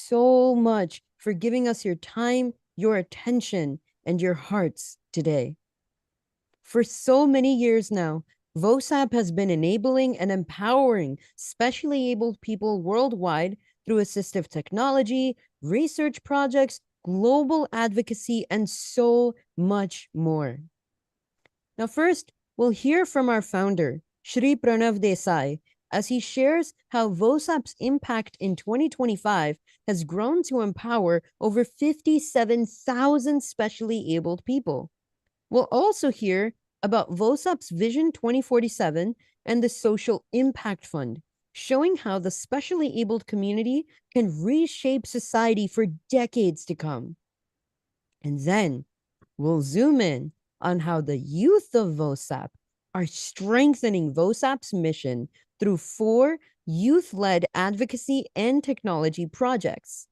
so much for giving us your time, your attention, and your hearts today. For so many years now, VOSAP has been enabling and empowering specially abled people worldwide through assistive technology, research projects, global advocacy, and so much more. Now, first, we'll hear from our founder, Shri Pranav Desai, as he shares how VOSAP's impact in 2025 has grown to empower over 57,000 specially abled people. We'll also hear about VOSAP's Vision 2047 and the Social Impact Fund, showing how the specially abled community can reshape society for decades to come. And then we'll zoom in on how the youth of VOSAP are strengthening VOSAP's mission through 4 youth-led advocacy and technology projects.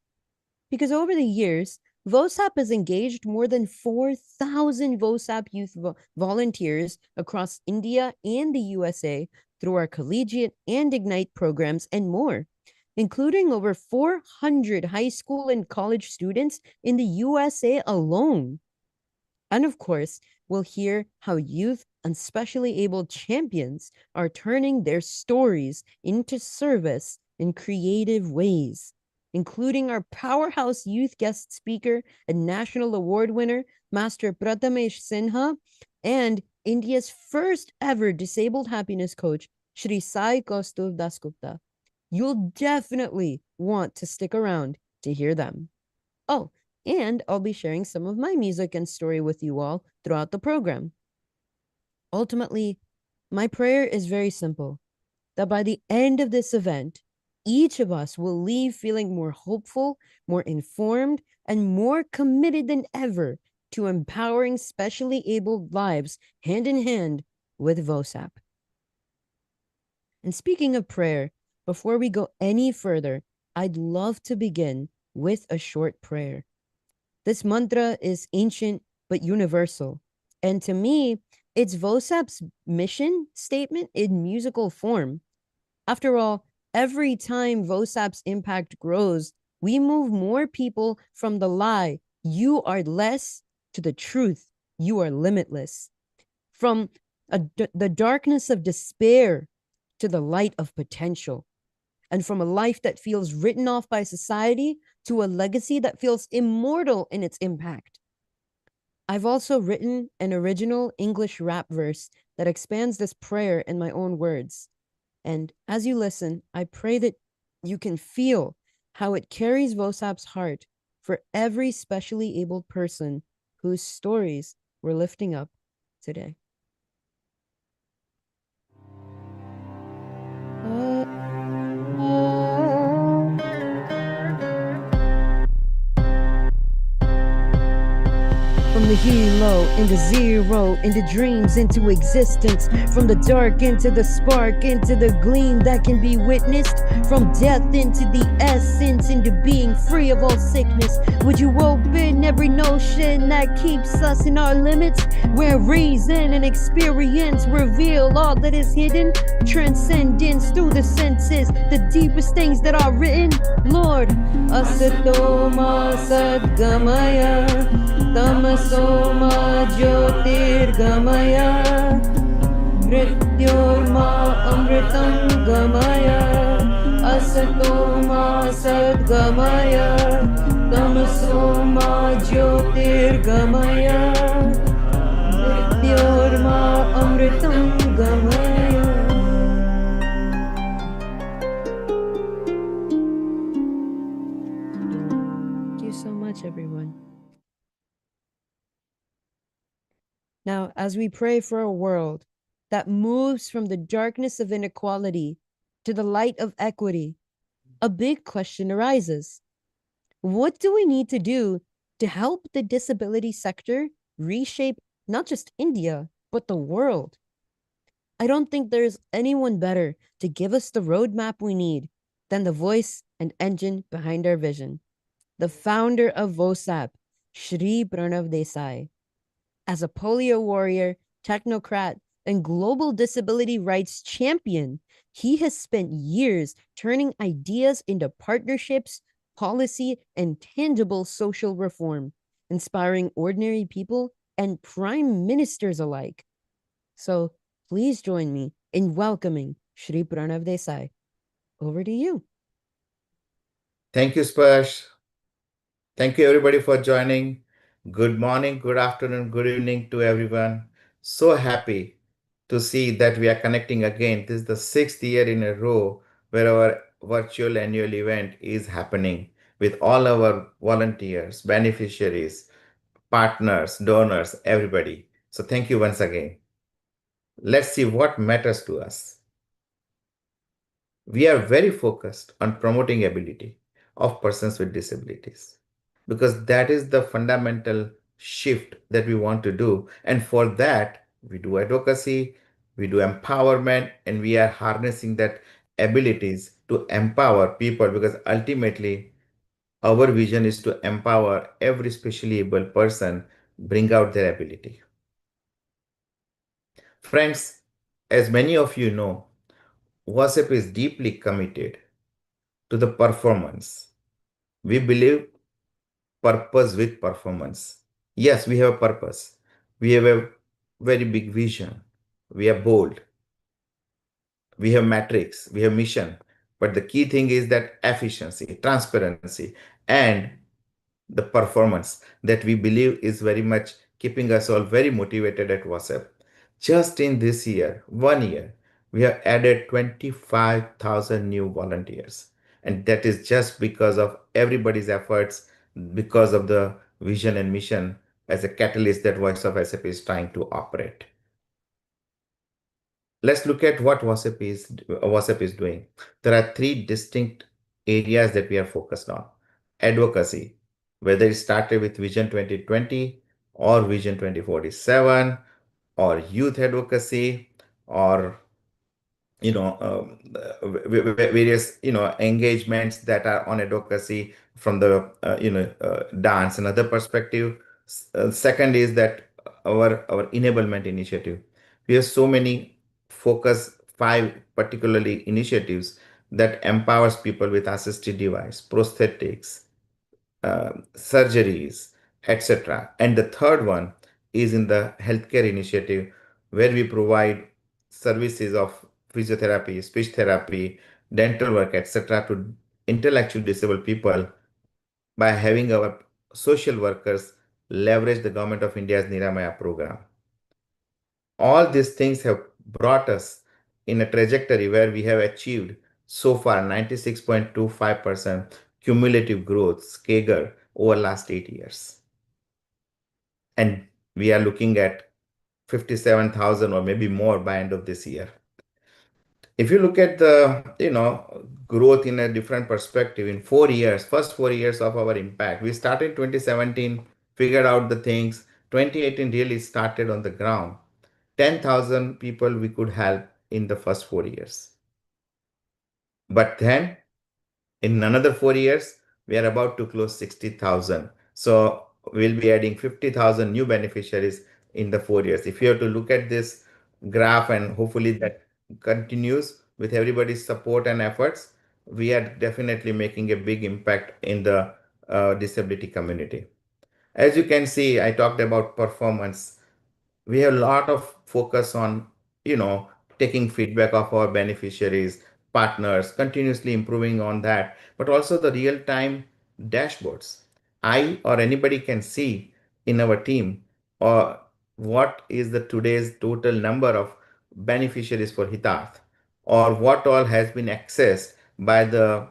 Because over the years, VOSAP has engaged more than 4,000 VOSAP youth volunteers across India and the USA through our collegiate and Ignite programs and more, including over 400 high school and college students in the USA alone. And of course, we'll hear how youth and specially abled champions are turning their stories into service in creative ways, including our powerhouse youth guest speaker and national award winner, Master Prathamesh Sinha, and India's first ever disabled happiness coach, Shri Sai Kaustuv Dasgupta. You'll definitely want to stick around to hear them. Oh, and I'll be sharing some of my music and story with you all throughout the program. Ultimately, my prayer is very simple, that by the end of this event, each of us will leave feeling more hopeful, more informed, and more committed than ever to empowering specially abled lives hand in hand with VOSAP. And speaking of prayer, before we go any further, I'd love to begin with a short prayer. This mantra is ancient but universal, and to me, it's VOSAP's mission statement in musical form. After all, every time VOSAP's impact grows, we move more people from the lie, you are less, to the truth, you are limitless. From the darkness of despair to the light of potential. And from a life that feels written off by society to a legacy that feels immortal in its impact. I've also written an original English rap verse that expands this prayer in my own words. And as you listen, I pray that you can feel how it carries VOSAP's heart for every specially abled person whose stories we're lifting up today. From the helo into zero, into dreams, into existence, from the dark into the spark, into the gleam that can be witnessed, from death into the essence, into being free of all sickness. Would you open every notion that keeps us in our limits, where reason and experience reveal all that is hidden, transcendence through the senses, the deepest things that are written. Lord, asatoma sadgamaya, tamasoma jyotirgamaya, mrityorma amritam gamaya, asatoma sadgamaya, tamasoma jyotirgamaya, mrityorma amritam gamaya. Thank you so much, everyone. Now, as we pray for a world that moves from the darkness of inequality to the light of equity, a big question arises. What do we need to do to help the disability sector reshape not just India, but the world? I don't think there's anyone better to give us the roadmap we need than the voice and engine behind our vision, the founder of VOSAP, Shri Pranav Desai. As a polio warrior, technocrat, and global disability rights champion, he has spent years turning ideas into partnerships, policy, and tangible social reform, inspiring ordinary people and prime ministers alike. So please join me in welcoming Shri Pranav Desai. Over to you. Thank you, Sparsh. Thank you, everybody, for joining. Good morning, good afternoon, good evening to everyone. So happy to see that we are connecting again. This is the sixth year in a row where our virtual annual event is happening with all our volunteers, beneficiaries, partners, donors, everybody. So thank you once again. Let's see what matters to us. We are very focused on promoting ability of persons with disabilities because that is the fundamental shift that we want to do. And for that, we do advocacy, we do empowerment, and we are harnessing that abilities to empower people because ultimately our vision is to empower every specially able person, bring out their ability. Friends, as many of you know, WhatsApp is deeply committed to the performance. We believe purpose with performance. Yes, we have a purpose. We have a very big vision. We are bold. We have metrics. We have mission. But the key thing is that efficiency, transparency, and the performance that we believe is very much keeping us all very motivated at WhatsApp. Just in this year, 1 year, we have added 25,000 new volunteers. And that is just because of everybody's efforts, because of the vision and mission as a catalyst that Voice of SAP is trying to operate. Let's look at what WhatsApp is doing. There are three distinct areas that we are focused on. Advocacy, whether it started with Vision 2020 or Vision 2047, or youth advocacy, or various engagements that are on advocacy from the dance and other perspective. Second is that our enablement initiative. We have so many focus five particularly initiatives that empowers people with assistive device, prosthetics, surgeries, etc. And the third one is in the healthcare initiative, where we provide services of physiotherapy, speech therapy, dental work, etc. to intellectually disabled people by having our social workers leverage the Government of India's Niramaya program. All these things have brought us in a trajectory where we have achieved so far 96.25% cumulative growth CAGR over last 8 years. And we are looking at 57,000 or maybe more by end of this year. If you look at the growth in a different perspective in 4 years, first 4 years of our impact, we started 2017, figured out the things. 2018 really started on the ground. 10,000 people we could help in the first 4 years. But then in another 4 years, we are about to close 60,000. So we'll be adding 50,000 new beneficiaries in the 4 years. If you have to look at this graph, and hopefully that continues with everybody's support and efforts, we are definitely making a big impact in the disability community. As you can see, I talked about performance. We have a lot of focus on taking feedback of our beneficiaries, partners, continuously improving on that, but also the real time dashboards. I or anybody can see in our team or what is the today's total number of beneficiaries for Hitarth, or what all has been accessed by the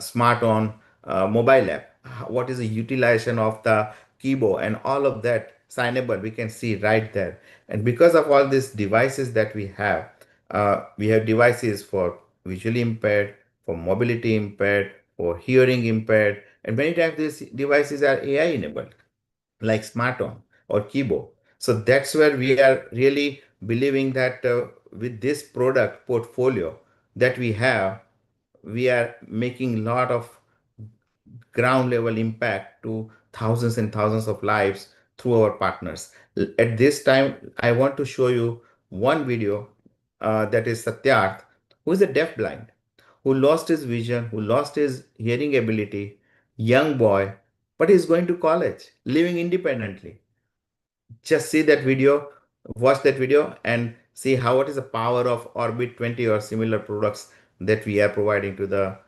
smart on mobile app, what is the utilization of the keyboard, and all of that signable we can see right there. And because of all these devices that we have devices for visually impaired, for mobility impaired, for hearing impaired, and many times these devices are AI enabled, like smart on or keyboard. So that's where we are really believing that with this product portfolio that we are making a lot of ground level impact to thousands and thousands of lives through our partners. At this time, I want to show you one video that is Satyarth, who is a deaf blind, who lost his vision, who lost his hearing ability young boy, but he's going to college, living independently. Just see that video, watch that video, and see how what is the power of Orbit 20 or similar products that we are providing to the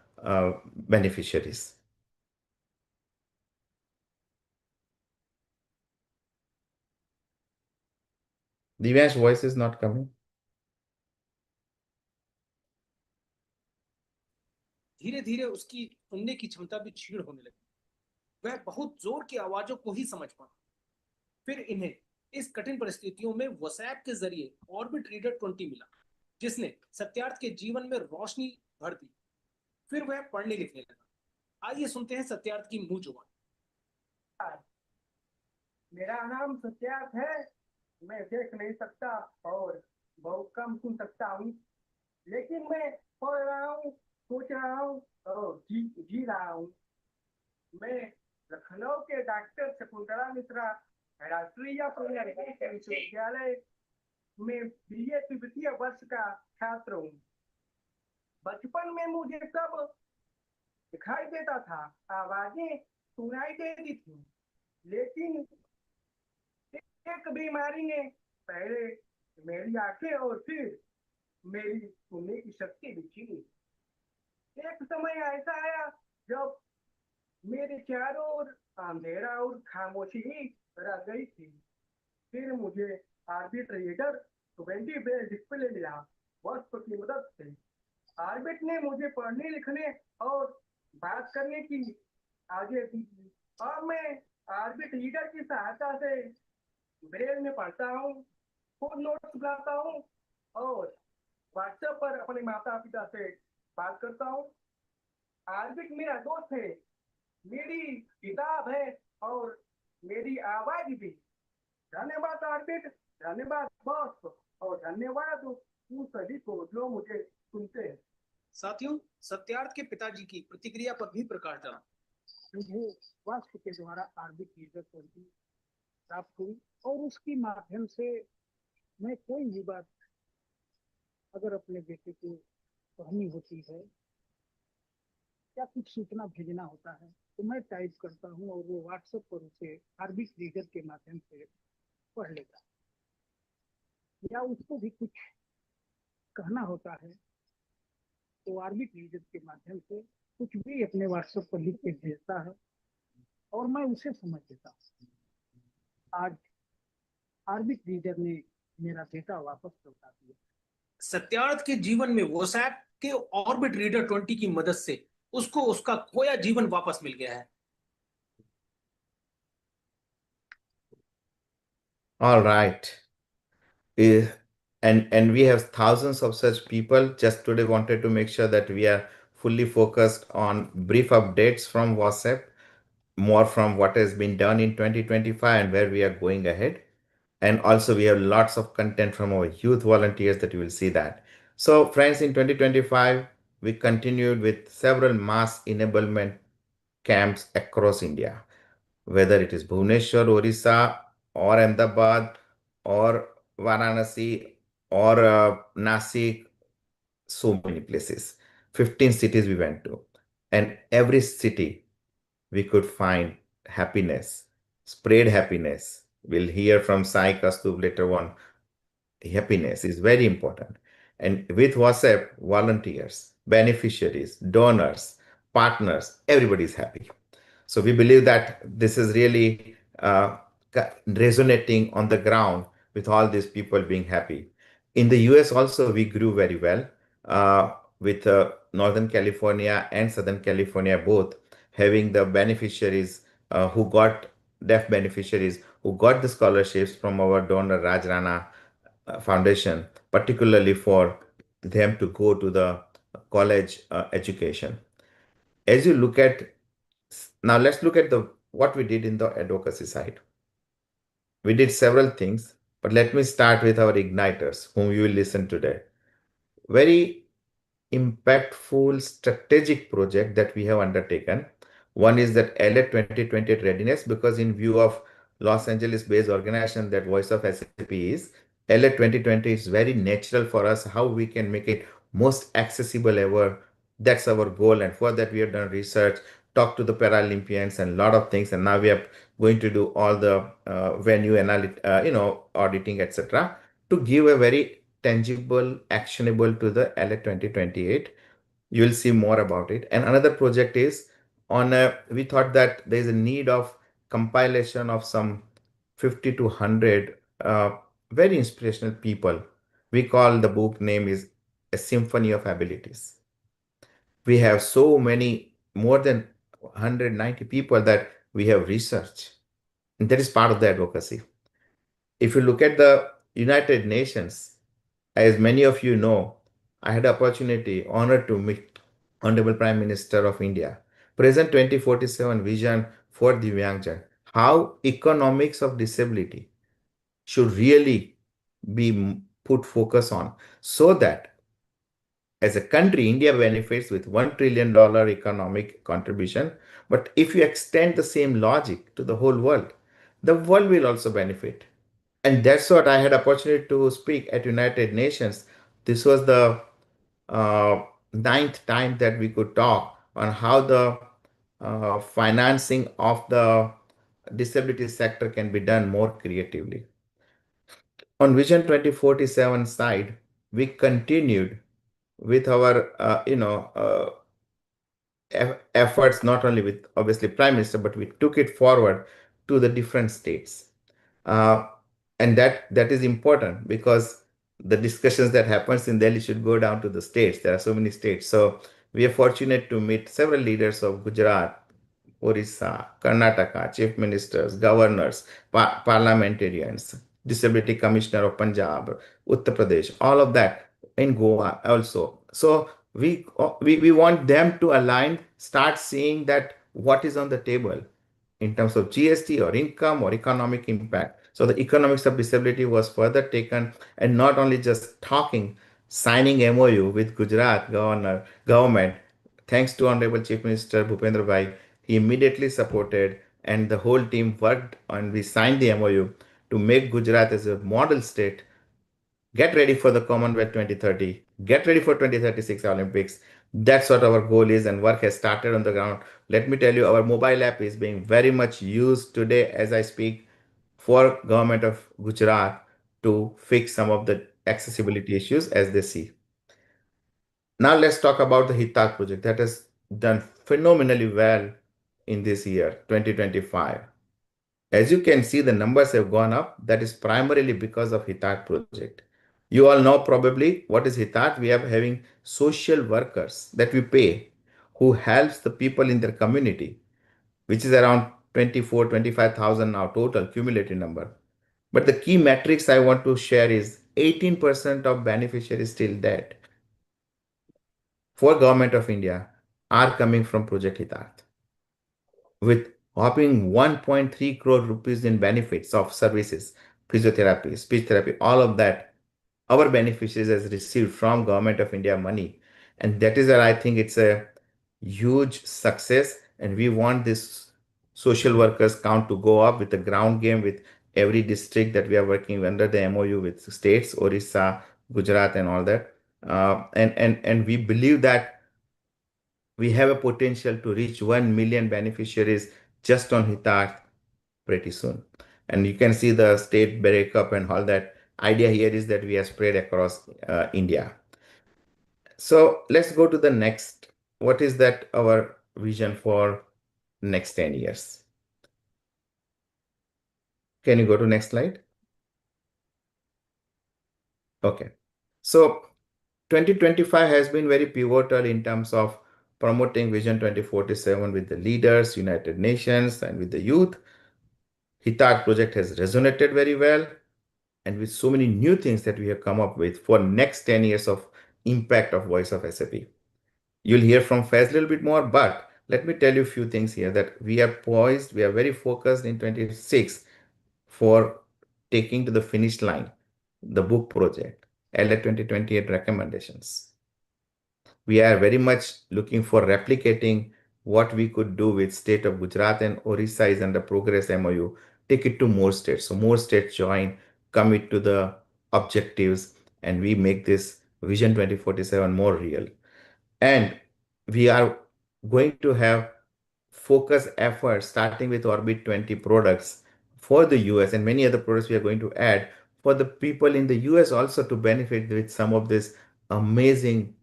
beneficiaries. Divyansh voice is not coming. धीरे धीरे उसकी सुनने की क्षमता भी क्षीण होने लगी। वह बहुत जोर की आवाजों को ही समझ पाता। फिर इन्हें इस कठिन परिस्थितियों में WhatsApp के जरिए ऑर्बिट रीडर 20 मिला, जिसने सत्यार्थ के जीवन में रोशनी भर दी। फिर वह पढ़ने लिखने लगा। आइए सुनते हैं सत्यार्थ की मुंह जुबान। मेरा नाम सत्यार्थ है। मैं देख नहीं सकता और बहुत कम सुन सकता हूँ, लेकिन मैं पढ़ रहा हूँ, सोच रहा हूँ और जी रहा हूँ। मैं लखनऊ के डॉक्टर शकुंतला मिश्रा राष्ट्रीय प्रौद्योगिकी विश्वविद्यालय में BA तृतीय वर्ष का छात्र हूँ। बचपन में मुझे सब दिखाई देता था, आवाजें सुनाई देती थी, लेकिन एक बीमारी ने पहले मेरी आंखें और फिर मेरी सुनने की शक्ति भी छीनी। एक समय ऐसा आया जब मेरे चारों ओर अंधेरा और खामोशी ही रह गई थी। फिर मुझे ऑर्बिट रीडर 20 पे डिस्प्ले मिला। WhatsApp की मदद से ऑर्बिट ने मुझे पढ़ने लिखने और बात करने की आगे दी। और मैं ऑर्बिट रीडर की सहायता से ब्रेल में पढ़ता हूँ, खुद नोट्स बनाता हूँ और WhatsApp पर अपने माता पिता से बात करता हूँ। ऑर्बिट मेरा दोस्त है, मेरी किताब है और मेरी आवाज भी। धन्यवाद ऑर्बिट, धन्यवाद बॉस और धन्यवाद उन सभी को जो मुझे सुनते हैं। साथियों, सत्यार्थ के पिताजी की प्रतिक्रिया पर भी प्रकाश डाला। मुझे वास्तु के द्वारा ऑर्बिट रीडर प्राप्त हुई और उसके माध्यम से मैं कोई भी बात अगर अपने बेटे को पढ़नी होती है या कुछ सूचना भेजना होता है तो मैं टाइप करता हूँ और वो WhatsApp पर उसे ऑर्बिट रीडर के माध्यम से पढ़ लेता है। या उसको भी कुछ कहना होता है तो ऑर्बिट रीडर के माध्यम से कुछ भी अपने WhatsApp पर लिख के भेजता है और मैं उसे समझ लेता हूँ। आज ऑर्बिट रीडर ने मेरा डेटा वापस लौटा दिया। सत्यार्थ के जीवन में WhatsApp के ऑर्बिट रीडर 20 की मदद से उसको उसका खोया जीवन वापस मिल गया है। All right. Eh, and we have thousands of such people. Just today wanted to make sure that we are fully focused on brief updates from WhatsApp, more from what has been done in 2025 and where we are going ahead. And also we have lots of content from our youth volunteers that you will see that. So friends, in 2025, we continued with several mass enablement camps across India, whether it is Bhubaneswar, Orissa, or Ahmedabad, or Varanasi, or Nasik, so many places. 15 cities we went to. And every city we could find happiness, spread happiness. We'll hear from Sai Kaustubh later on. Happiness is very important. And with WhatsApp, volunteers, beneficiaries, donors, partners, everybody is happy. So we believe that this is really resonating on the ground with all these people being happy. In the US also, we grew very well with Northern California and Southern California both having the beneficiaries who got deaf beneficiaries who got the scholarships from our donor Raj Rana Foundation, particularly for them to go to the college education. As you look at now, let's look at the what we did in the advocacy side. We did several things, but let me start with our igniters, whom you will listen today. Very impactful strategic project that we have undertaken. One is that LA 2020 Readiness, because in view of Los Angeles-based organization that Voice of SAP is, LA 2020 is very natural for us how we can make it most accessible ever. That's our goal, and for that we have done research, talk to the Paralympians and a lot of things. And now we are going to do all the venue auditing, etc., to give a very tangible, actionable to the LA 2028. You will see more about it. And another project is we thought that there is a need of compilation of some 50 to 100 very inspirational people. We call the book name is A Symphony of Abilities. We have so many, more than 190 people that we have researched. And that is part of the advocacy. If you look at the United Nations, as many of you know, I had the opportunity, honor to meet Honorable Prime Minister of India, present 2047 vision for Divyangjan, how economics of disability should really be put focus on, so that as a country, India benefits with $1 trillion economic contribution. But if you extend the same logic to the whole world, the world will also benefit. And that's what I had opportunity to speak at United Nations. This was the ninth time that we could talk on how the financing of the disability sector can be done more creatively. On Vision 2047 side, we continued with our efforts, not only with obviously Prime Minister, but we took it forward to the different states. Uh, and that is important, because the discussions that happens in Delhi should go down to the states. There are so many states. So we are fortunate to meet several leaders of Gujarat, Orissa, Karnataka, chief ministers, governors, parliamentarians, disability commissioner of Punjab, Uttar Pradesh, all of that, in Goa also. So we want them to align, start seeing that what is on the table in terms of GST or income or economic impact. So the economics of disability was further taken, and not only just talking, signing MOU with Gujarat government. Thanks to Honorable Chief Minister Bhupendra Bhai, he immediately supported, and the whole team worked and we signed the MOU to make Gujarat as a model state. Get ready for the Commonwealth 2030. Get ready for 2036 Olympics. That's what our goal is, and work has started on the ground. Let me tell you, our mobile app is being very much used today as I speak for government of Gujarat to fix some of the accessibility issues as they see. Now let's talk about the Hitak project that has done phenomenally well in this year, 2025. As you can see, the numbers have gone up. That is primarily because of Hitat project. You all know probably what is Hitat. We are having social workers that we pay who helps the people in their community, which is around 24, 25,000 now total cumulative number. But the key metrics I want to share is 18% of beneficiaries still dead for Government of India are coming from Project Hitat, with whopping 1.3 crore rupees in benefits of services, physiotherapy, speech therapy, all of that our beneficiaries has received from Government of India money. And that is where I think it's a huge success. And we want this social workers count to go up with the ground game with every district that we are working under the MOU with states, Orissa, Gujarat, and all that. And we believe that we have a potential to reach 1 million beneficiaries just on Hitat pretty soon. And you can see the state breakup and all that. Idea here is that we are spread across India. So let's go to the next. What is that our vision for next 10 years? Can you go to next slide? Okay. So 2025 has been very pivotal in terms of promoting Vision 2047 with the leaders, United Nations, and with the youth. Hitat project has resonated very well, and with so many new things that we have come up with for next 10 years of impact of Voice of SAP. You'll hear from Faiz a little bit more, but let me tell you a few things here that we are poised, we are very focused in 26 for taking to the finish line the book project, LA 2028 recommendations. We are very much looking for replicating what we could do with state of Gujarat and Orissa is under progress MOU, take it to more states. So more states join, commit to the objectives, and we make this Vision 2047 more real. And we are going to have focus efforts, starting with Orbit 20 products for the US and many other products we are going to add for the people in the US also to benefit with some of these amazing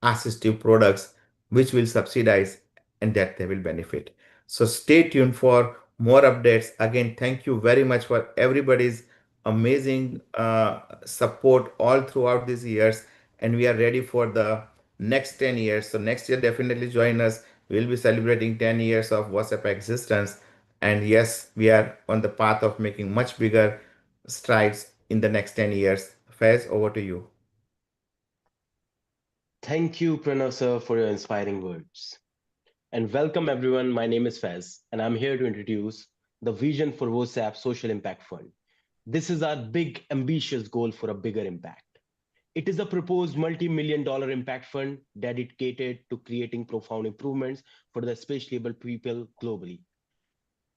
assistive products which will subsidize and that they will benefit. So stay tuned for more updates. Again, thank you very much for everybody's amazing support all throughout these years. And we are ready for the next 10 years. So next year, definitely join us. We'll be celebrating 10 years of WhatsApp existence. And yes, we are on the path of making much bigger strides in the next 10 years. Faiz, over to you. Thank you, Pranav sir, for your inspiring words. And welcome everyone. My name is Fez, and I'm here to introduce the vision for VOSAP Social Impact Fund. This is our big, ambitious goal for a bigger impact. It is a proposed multi-million dollar impact fund dedicated to creating profound improvements for the specially able people globally.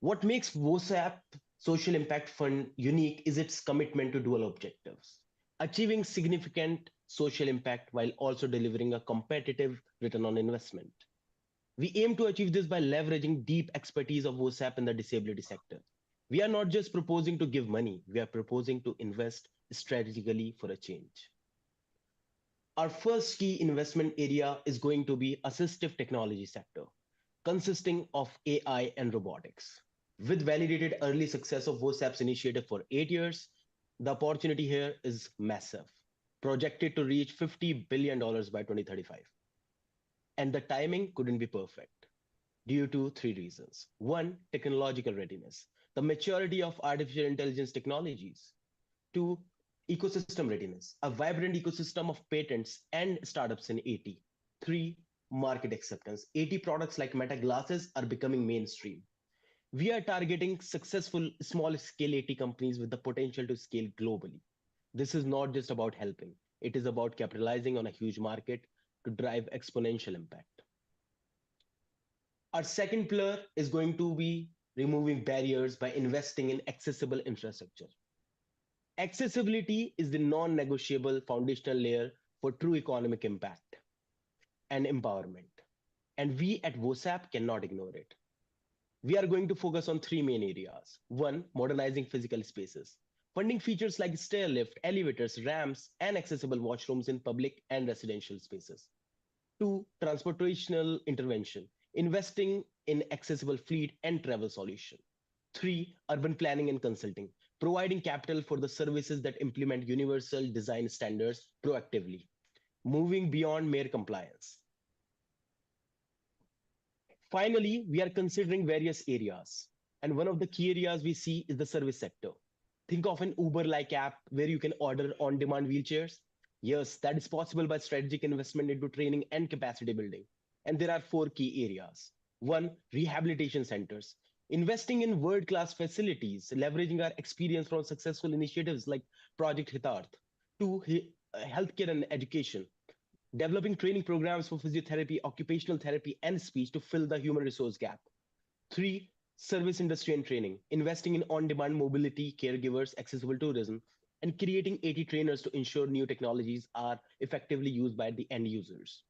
What makes VOSAP Social Impact Fund unique is its commitment to dual objectives, achieving significant social impact while also delivering a competitive return on investment. We aim to achieve this by leveraging deep expertise of VOSAP in the disability sector. We are not just proposing to give money, we are proposing to invest strategically for a change. Our first key investment area is going to be assistive technology sector, consisting of AI and robotics. With validated early success of VOSAP's initiative for 8 years, the opportunity here is massive, projected to reach $50 billion by 2035. And the timing couldn't be perfect due to three reasons. One, technological readiness, the maturity of artificial intelligence technologies. Two, ecosystem readiness, a vibrant ecosystem of patents and startups in AT. Three, market acceptance. AT products like Meta glasses are becoming mainstream. We are targeting successful small scale AT companies with the potential to scale globally. This is not just about helping, it is about capitalizing on a huge market to drive exponential impact. Our second pillar is going to be removing barriers by investing in accessible infrastructure. Accessibility is the non negotiable foundational layer for true economic impact and empowerment. And we at VOSAP cannot ignore it. We are going to focus on three main areas. One, modernizing physical spaces, funding features like stair lift, elevators, ramps, and accessible washrooms in public and residential spaces. Two, transportational intervention, investing in accessible fleet and travel solution. Three, urban planning and consulting, providing capital for the services that implement universal design standards proactively, moving beyond mere compliance. Finally, we are considering various areas. And one of the key areas we see is the service sector. Think of an Uber-like app where you can order on-demand wheelchairs. Yes, that is possible by strategic investment into training and capacity building. And there are four key areas. One, rehabilitation centers, investing in world-class facilities, leveraging our experience from successful initiatives like Project Hitarth. Two, healthcare and education, developing training programs for physiotherapy, occupational therapy, and speech to fill the human resource gap. Three, service industry and training, investing in on-demand mobility, caregivers, accessible tourism, and creating AT trainers to ensure new technologies are effectively used by the end users.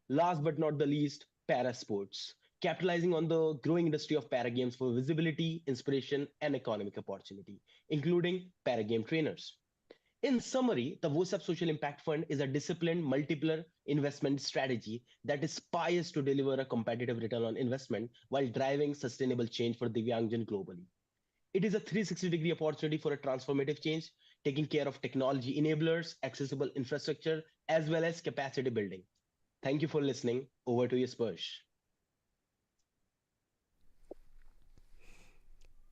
Last but not the least, para sports, capitalizing on the growing industry of para games for visibility, inspiration, and economic opportunity, including para game trainers. In summary, the VOSAP Social Impact Fund is a disciplined, multiple investment strategy that aspires to deliver a competitive return on investment while driving sustainable change for Divyangjan globally. It is a 360-degree opportunity for a transformative change, taking care of technology enablers, accessible infrastructure, as well as capacity building. Thank you for listening. Over to you, Sparsh.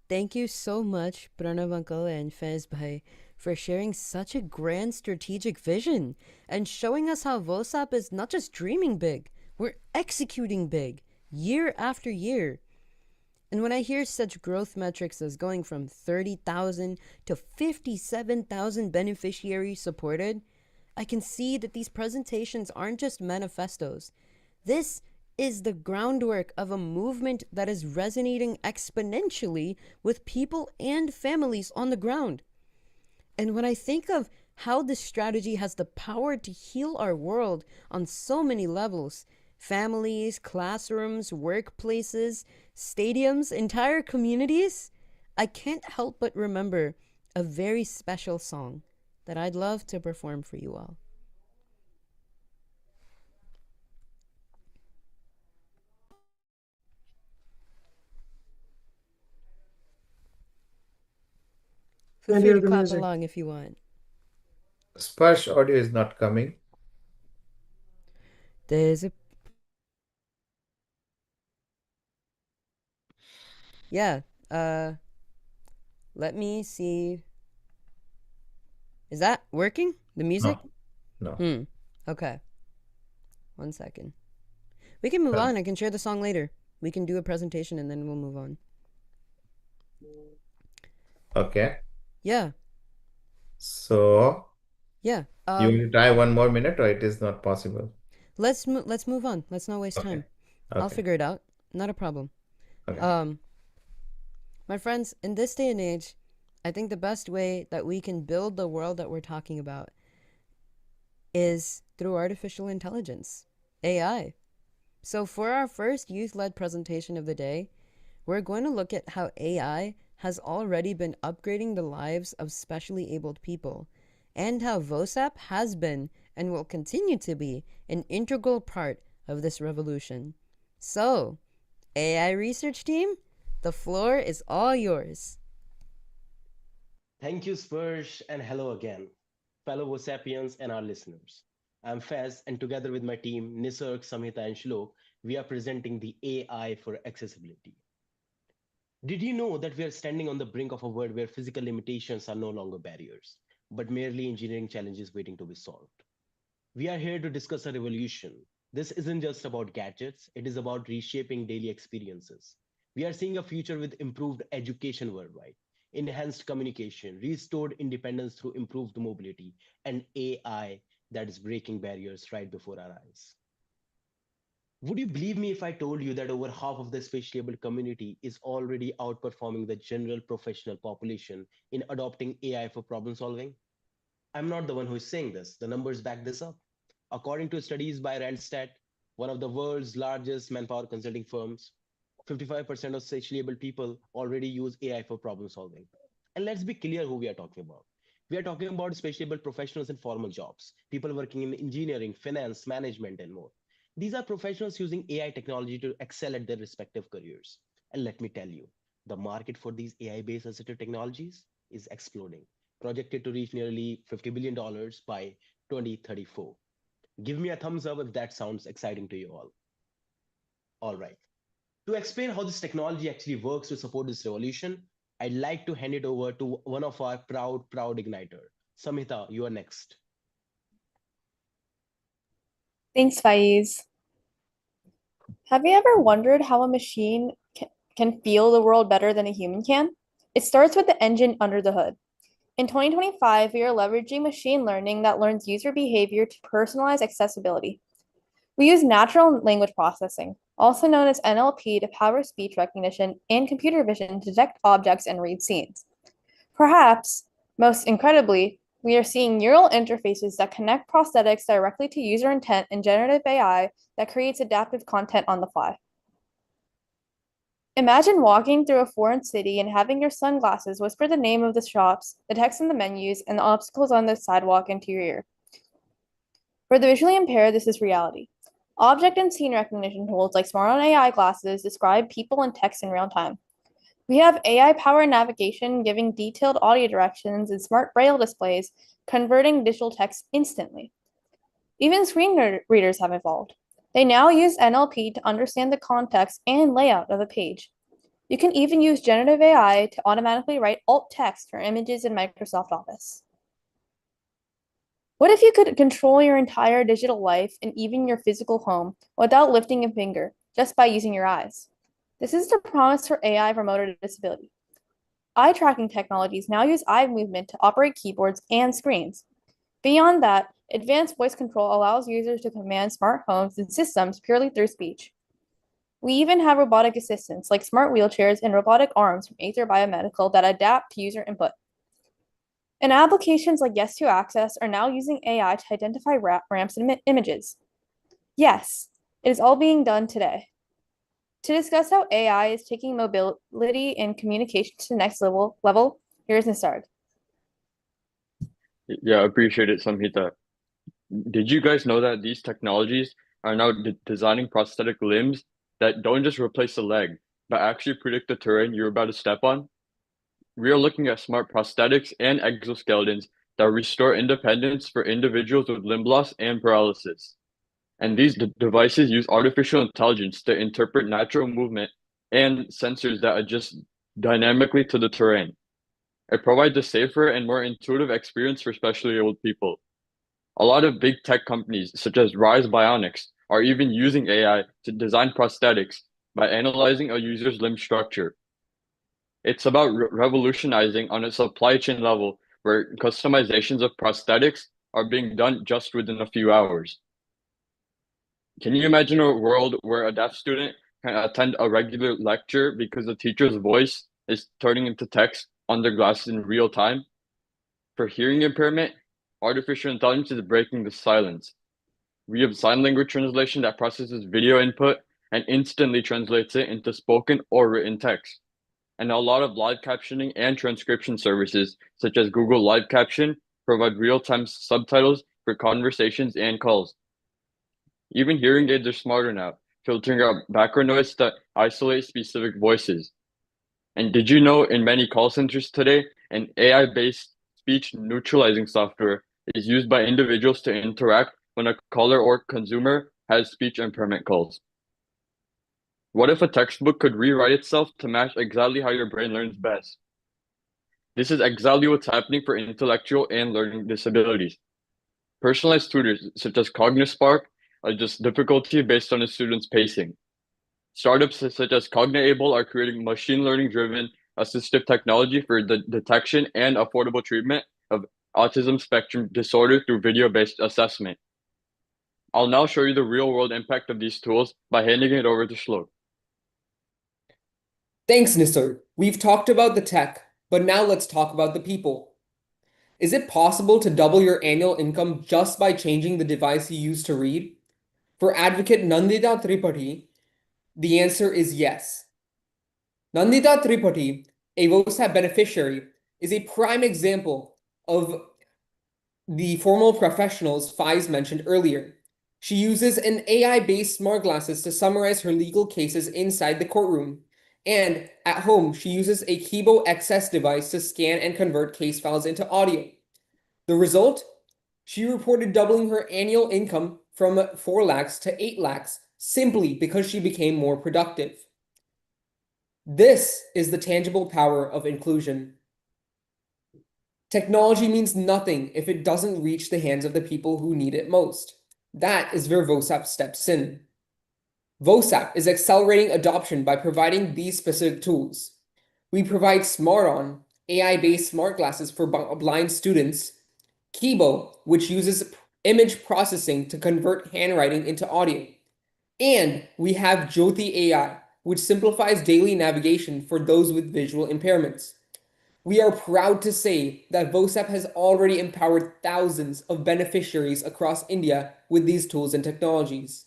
Thank you so much, Pranav Uncle and Faiz Bhai, for sharing such a grand strategic vision and showing us how VOSAP is not just dreaming big, we're executing big year after year. And when I hear such growth metrics as going from 30,000 to 57,000 beneficiaries supported, I can see that these presentations aren't just manifestos. This is the groundwork of a movement that is resonating exponentially with people and families on the ground. And when I think of how this strategy has the power to heal our world on so many levels, families, classrooms, workplaces, stadiums, entire communities, I can't help but remember a very special song that I'd love to perform for you all. Feel free to clap along if you want. Sparsh audio is not coming. There's a... Yeah, let me see. Is that working? The music? No. Okay. 1 second. We can move on. I can share the song later. We can do a presentation and then we'll move on. Okay. Yeah. So Yeah. you will try 1 more minute, or it is not possible? Let's move on. Let's not waste time. I'll Okay. figure it out. Not a problem. Okay. My friends, in this day and age, I think the best way that we can build the world that we're talking about is through artificial intelligence, AI. So for our first youth-led presentation of the day, we're going to look at how AI has already been upgrading the lives of specially abled people, and how VOSAP has been and will continue to be an integral part of this revolution. So, AI research team, the floor is all yours. Thank you, Sparsh, and hello again, fellow VOSAPians and our listeners. I'm Faz, and together with my team, Nisarg, Samhita, and Shlok, we are presenting the AI for accessibility. Did you know that we are standing on the brink of a world where physical limitations are no longer barriers, but merely engineering challenges waiting to be solved? We are here to discuss a revolution. This isn't just about gadgets, it is about reshaping daily experiences. We are seeing a future with improved education worldwide, enhanced communication, restored independence through improved mobility, and AI that is breaking barriers right before our eyes. Would you believe me if I told you that over half of the spatially able community is already outperforming the general professional population in adopting AI for problem solving? I'm not the one who is saying this. The numbers back this up. According to studies by Randstad, one of the world's largest manpower consulting firms, 55% of spatially able people already use AI for problem solving. And let's be clear who we are talking about. We are talking about spatially able professionals in formal jobs, people working in engineering, finance, management, and more. These are professionals using AI technology to excel at their respective careers. And let me tell you, the market for these AI-based assistive technologies is exploding, projected to reach nearly $50 billion by 2034. Give me a thumbs up if that sounds exciting to you all. All right. To explain how this technology actually works to support this revolution, I'd like to hand it over to one of our proud igniter. Samhita, you are next. Thanks, Faiz. Have you ever wondered how a machine can feel the world better than a human can? It starts with the engine under the hood. In 2025, we are leveraging machine learning that learns user behavior to personalize accessibility. We use natural language processing, also known as NLP, to power speech recognition and computer vision to detect objects and read scenes. Perhaps, most incredibly, we are seeing neural interfaces that connect prosthetics directly to user intent and generative AI that creates adaptive content on the fly. Imagine walking through a foreign city and having your sunglasses whisper the name of the shops, the text in the menus, and the obstacles on the sidewalk into your ear. For the visually impaired, this is reality. Object and scene recognition tools like smart AI glasses describe people and text in real time. We have AI-powered navigation giving detailed audio directions and smart braille displays converting digital text instantly. Even screen readers have evolved. They now use NLP to understand the context and layout of a page. You can even use generative AI to automatically write alt text for images in Microsoft Office. What if you could control your entire digital life and even your physical home without lifting a finger, just by using your eyes? This is the promise for AI for motor disability. Eye tracking technologies now use eye movement to operate keyboards and screens. Beyond that, advanced voice control allows users to command smart homes and systems purely through speech. We even have robotic assistants like smart wheelchairs and robotic arms from Aether Biomedical that adapt to user input. And applications like Yes2Access are now using AI to identify ramps and images. Yes, It is all being done today. To discuss how AI is taking mobility and communication to the next level, here's Nisarg. Yeah, appreciate it, Samhita. Did you guys know that these technologies are now designing prosthetic limbs that don't just replace a leg, but actually predict the terrain you're about to step on? We are looking at smart prosthetics and exoskeletons that restore independence for individuals with limb loss and paralysis. And these devices use artificial intelligence to interpret natural movement and sensors that adjust dynamically to the terrain. It provides a safer and more intuitive experience for especially old people. A lot of big tech companies, such as Rise Bionics, are even using AI to design prosthetics by analyzing a user's limb structure. It's about revolutionizing on a supply chain level where customizations of prosthetics are being done just within a few hours. Can you imagine a world where a deaf student can attend a regular lecture because the teacher's voice is turning into text on their glasses in real time? For hearing impairment, artificial intelligence is breaking the silence. We have sign language translation that processes video input and instantly translates it into spoken or written text. And a lot of live captioning and transcription services, such as Google Live Caption, provide real-time subtitles for conversations and calls. Even hearing aids are smarter now, filtering out background noise to isolate specific voices. And did you know in many call centers today, an AI-based speech neutralizing software is used by individuals to interact when a caller or consumer has speech impairment calls? What if a textbook could rewrite itself to match exactly how your brain learns best? This is exactly what's happening for intellectual and learning disabilities. Personalized tutors, such as CogniSpark, adjust difficulty based on a student's pacing. Startups such as Cognable are creating machine learning-driven assistive technology for the detection and affordable treatment of autism spectrum disorder through video-based assessment. I'll now show you the real-world impact of these tools by handing it over to Shlok. Thanks, Nisar. We've talked about the tech, but now let's talk about the people. Is it possible to double your annual income just by changing the device you use to read? For advocate Nandita Tripathi, the answer is yes. Nandita Tripathi, a VOSAP beneficiary, is a prime example of the formal professionals Faiz mentioned earlier. She uses an AI-based smart glasses to summarize her legal cases inside the courtroom. And at home, she uses a Kibo XS device to scan and convert case files into audio. The result? She reported doubling her annual income from 4 lakhs to 8 lakhs simply because she became more productive. This is the tangible power of inclusion. Technology means nothing if it doesn't reach the hands of the people who need it most. That is where VOSAP steps in. VOSAP is accelerating adoption by providing these specific tools. We provide Smart-On, AI-based smart glasses for blind students, Kibo, which uses image processing to convert handwriting into audio, and we have Jyoti AI, which simplifies daily navigation for those with visual impairments. We are proud to say that VOSAP has already empowered thousands of beneficiaries across India with these tools and technologies.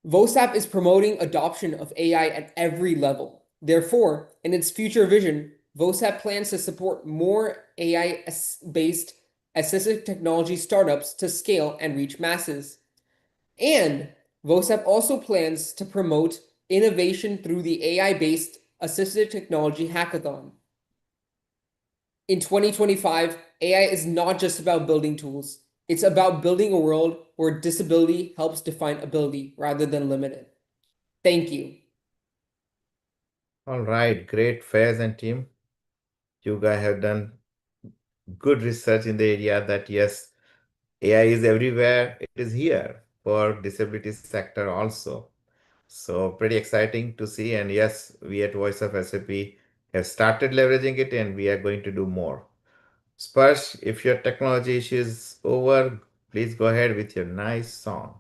VOSAP is promoting adoption of AI at every level. Therefore, in its future vision, VOSAP plans to support more AI-based assistive technology startups to scale and reach masses. And VOSAP also plans to promote innovation through the AI-based assistive technology hackathon. In 2025, AI is not just about building tools. It's about building a world where disability helps define ability rather than limit it. Thank you. All right, great Faiz and team. You guys have done good research in the area that yes, AI is everywhere. It is here for disability sector also. So pretty exciting to see. And yes, we at Voice of SAP have started leveraging it and we are going to do more. Sparsh, if your technology issue is over, please go ahead with your nice song.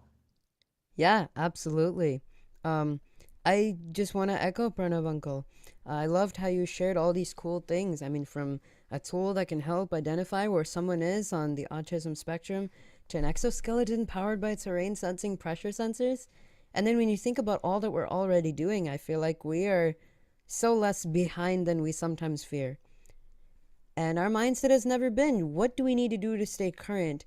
Yeah, absolutely. Um, I just want to echo Pranav Uncle. I loved how you shared all these cool things. I mean, from a tool that can help identify where someone is on the autism spectrum to an exoskeleton powered by terrain sensing pressure sensors. And then when you think about all that we're already doing, I feel like we are so less behind than we sometimes fear. And our mindset has never been, what do we need to do to stay current?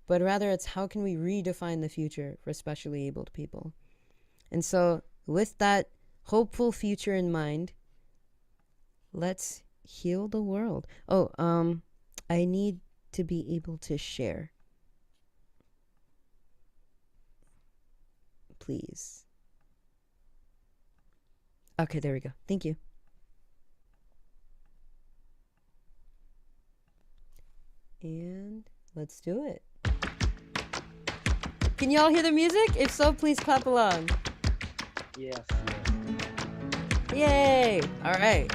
But rather it's how can we redefine the future for especially abled people? And so with that hopeful future in mind, let's heal the world. I need to be able to share. Please. Okay, there we go. Thank you. And let's do it. Can y'all hear the music? If so, please clap along. Yes. Yay! All right.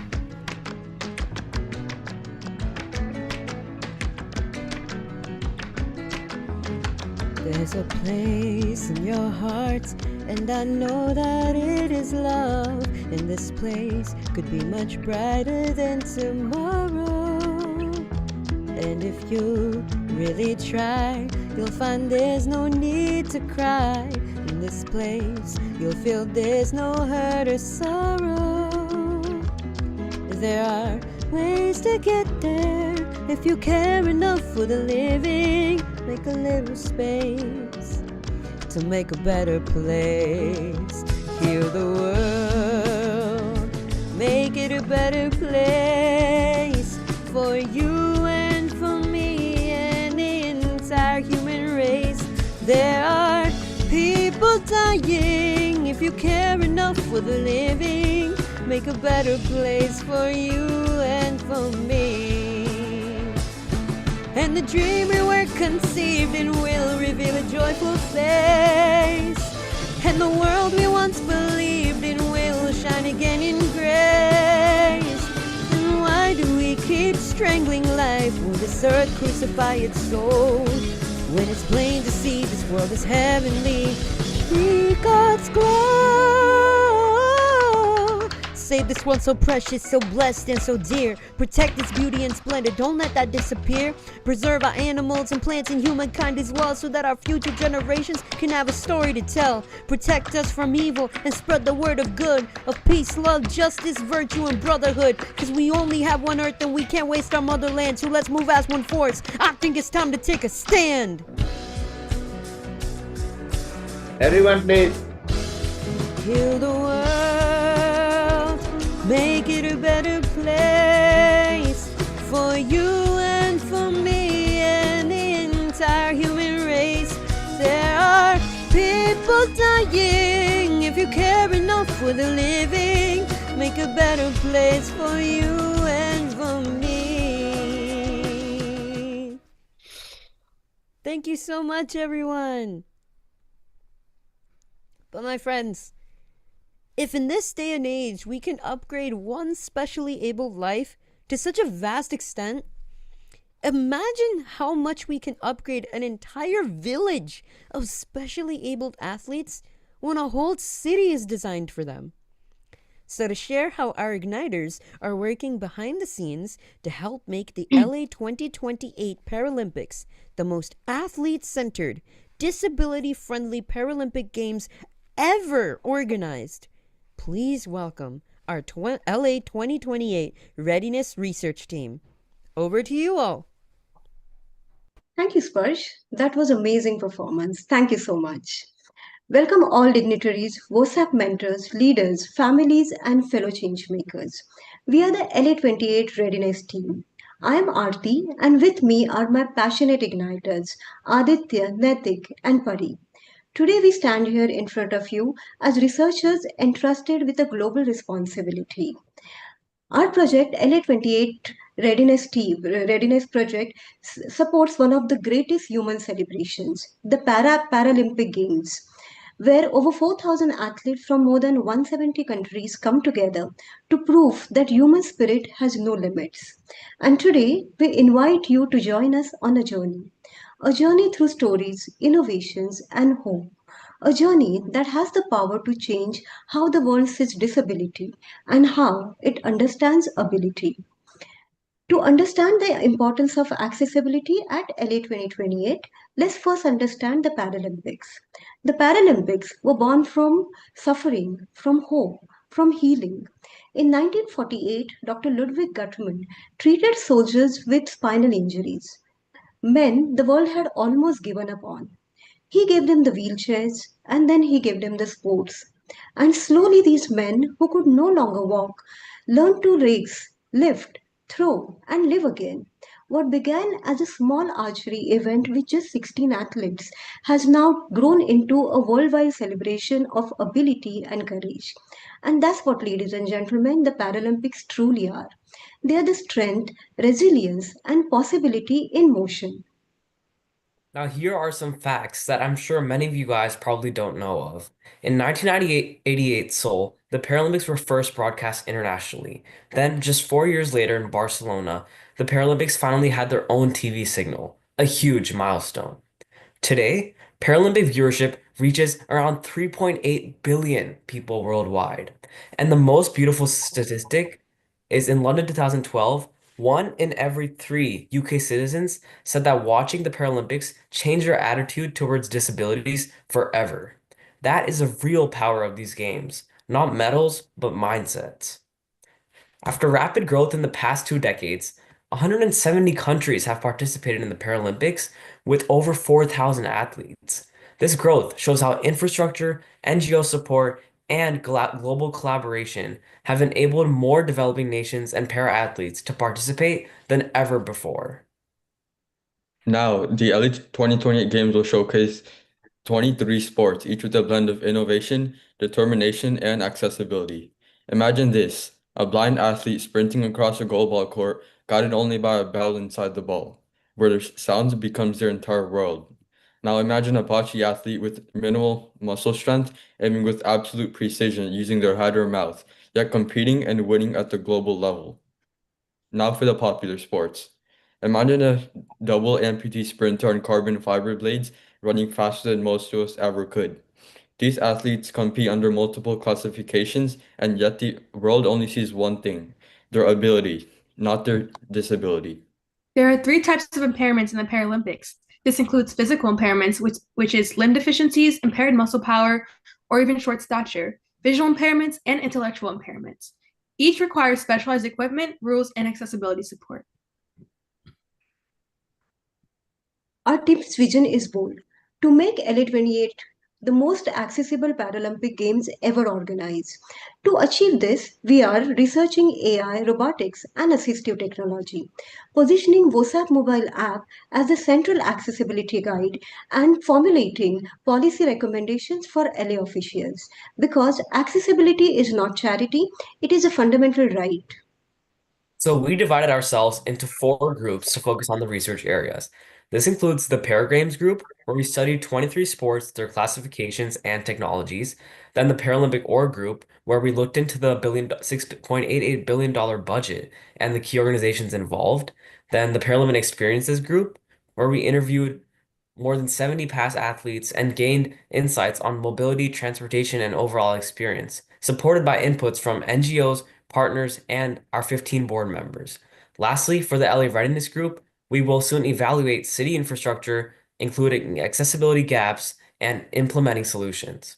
There's a place in your heart, and I know that it is love. And this place could be much brighter than tomorrow. And if you really try, you'll find there's no need to cry. In this place, you'll feel there's no hurt or sorrow. There are ways to get there if you care enough for the living. Make a little space to make a better place. Heal the world, make it a better place for you and for me and the entire human race. There are people dying. If you care enough for the living, make a better place for you and for me. And the dream we were conceived in will reveal a joyful face. And the world we once believed in will shine again in grace. And why do we keep strangling life? Will this earth crucify its soul? When it's plain to see this world is heavenly, be God's glow. Save this world so precious, so blessed and so dear. Protect its beauty and splendor, don't let that disappear. Preserve our animals and plants and humankind as well, so that our future generations can have a story to tell. Protect us from evil and spread the word of good, of peace, love, justice, virtue and brotherhood. Cause we only have one earth and we can't waste our motherland, so let's move as one force. I think it's time to take a stand. Everyone, please. Heal the world, make it a better place for you and for me and the entire human race. There are people dying. If you care enough for the living, make a better place for you and for me. Thank you so much, everyone. But my friends, if in this day and age we can upgrade one specially abled life to such a vast extent, imagine how much we can upgrade an entire village of specially abled athletes when a whole city is designed for them. So to share how our Igniters are working behind the scenes to help make the LA 2028 Paralympics the most athlete-centered, disability-friendly Paralympic Games ever organized, please welcome our LA 2028 Readiness Research Team. Over to you all. Thank you, Sparsh. That was amazing performance. Thank you so much. Welcome all dignitaries, VOSAP mentors, leaders, families, and fellow changemakers. We are the LA 28 Readiness team. I am Aarti, and with me are my passionate igniters, Aditya, Naitik, and Pari. Today we stand here in front of you as researchers entrusted with a global responsibility. Our project, LA 28 Readiness Project, supports one of the greatest human celebrations, the Paralympic Games, where over 4,000 athletes from more than 170 countries come together to prove that human spirit has no limits. And today, we invite you to join us on a journey through stories, innovations, and hope. A journey that has the power to change how the world sees disability and how it understands ability. To understand the importance of accessibility at LA 2028, Let's first understand the Paralympics. The Paralympics were born from suffering, from hope, from healing. In 1948, Dr. Ludwig Guttmann treated soldiers with spinal injuries, men the world had almost given up on. He gave them the wheelchairs and then he gave them the sports. And slowly, these men who could no longer walk learned to race, lift, throw, and live again. What began as a small archery event with just 16 athletes has now grown into a worldwide celebration of ability and courage. And that's what, ladies and gentlemen, the Paralympics truly are. They are the strength, resilience, and possibility in motion. Now, here are some facts that I'm sure many of you guys probably don't know of. In 1988 Seoul, the Paralympics were first broadcast internationally. Then, just 4 years later in Barcelona, the Paralympics finally had their own TV signal, a huge milestone. Today, Paralympic viewership reaches around 3.8 billion people worldwide. And the most beautiful statistic is in London 2012, 1 in every 3 UK citizens said that watching the Paralympics changed their attitude towards disabilities forever. That is the real power of these games, not medals, but mindsets. After rapid growth in the past 2 decades, 170 countries have participated in the Paralympics with over 4,000 athletes. This growth shows how infrastructure, NGO support, and global collaboration have enabled more developing nations and para-athletes to participate than ever before. Now, the Elite 2028 Games will showcase 23 sports, each with a blend of innovation, determination, and accessibility. Imagine this, a blind athlete sprinting across a goalball court, guided only by a bell inside the ball, where the sound becomes their entire world. Now imagine a bocce athlete with minimal muscle strength, aiming with absolute precision using their head or mouth, yet competing and winning at the global level. Now for the popular sports. Imagine a double amputee sprinter on carbon fiber blades running faster than most of us ever could. These athletes compete under multiple classifications, and yet the world only sees one thing, their ability, not their disability. There are 3 types of impairments in the Paralympics. This includes physical impairments, which is limb deficiencies, impaired muscle power, or even short stature, visual impairments, and intellectual impairments. Each requires specialized equipment, rules, and accessibility support. Our team's vision is bold to make LA28 the most accessible Paralympic Games ever organized. To achieve this, we are researching AI, robotics, and assistive technology, positioning VOSAP mobile app as the central accessibility guide, and formulating policy recommendations for LA officials. Because accessibility is not charity, it is a fundamental right. So we divided ourselves into 4 groups to focus on the research areas. This includes the Paragames group, where we studied 23 sports, their classifications, and technologies. Then the Paralympic Org group, where we looked into the $6.88 billion budget and the key organizations involved. Then the Paralympic Experiences group, where we interviewed more than 70 past athletes and gained insights on mobility, transportation, and overall experience, supported by inputs from NGOs, partners, and our 15 board members. Lastly, for the LA Readiness Group, we will soon evaluate city infrastructure, including accessibility gaps and implementing solutions.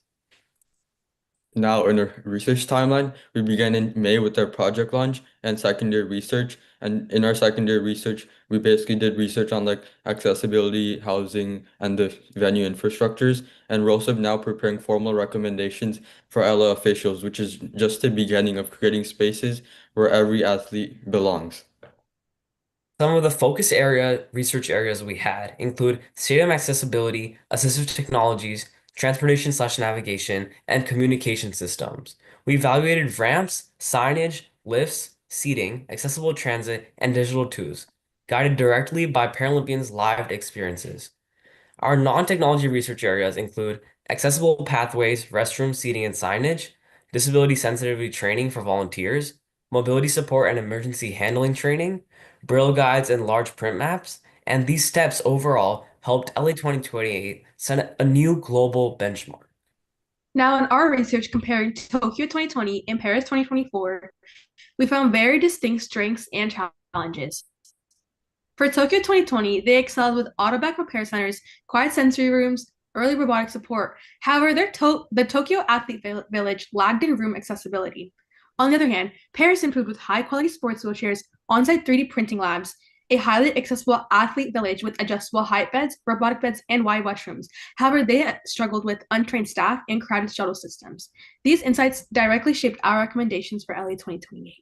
Now, in our research timeline, we began in May with our project launch and secondary research. And in our secondary research, we basically did research on like accessibility, housing, and the venue infrastructures. And we're also now preparing formal recommendations for LA officials, which is just the beginning of creating spaces where every athlete belongs. Some of the research areas we had include stadium accessibility, assistive technologies, transportation/navigation, and communication systems. We evaluated ramps, signage, lifts, seating, accessible transit, and digital tools, guided directly by Paralympians' lived experiences. Our non-technology research areas include accessible pathways, restroom seating and signage, disability sensitivity training for volunteers, mobility support and emergency handling training, Braille guides and large print maps, and these steps overall helped LA 2028 set a new global benchmark. Now, in our research comparing Tokyo 2020 and Paris 2024, we found very distinct strengths and challenges. For Tokyo 2020, they excelled with autoback repair centers, quiet sensory rooms, early robotic support. However, the Tokyo Athlete Village lagged in room accessibility. On the other hand, Paris improved with high-quality sports wheelchairs, on-site 3D printing labs, a highly accessible athlete village with adjustable height beds, robotic beds, and wide washrooms. However, they struggled with untrained staff and crowded shuttle systems. These insights directly shaped our recommendations for LA 2028.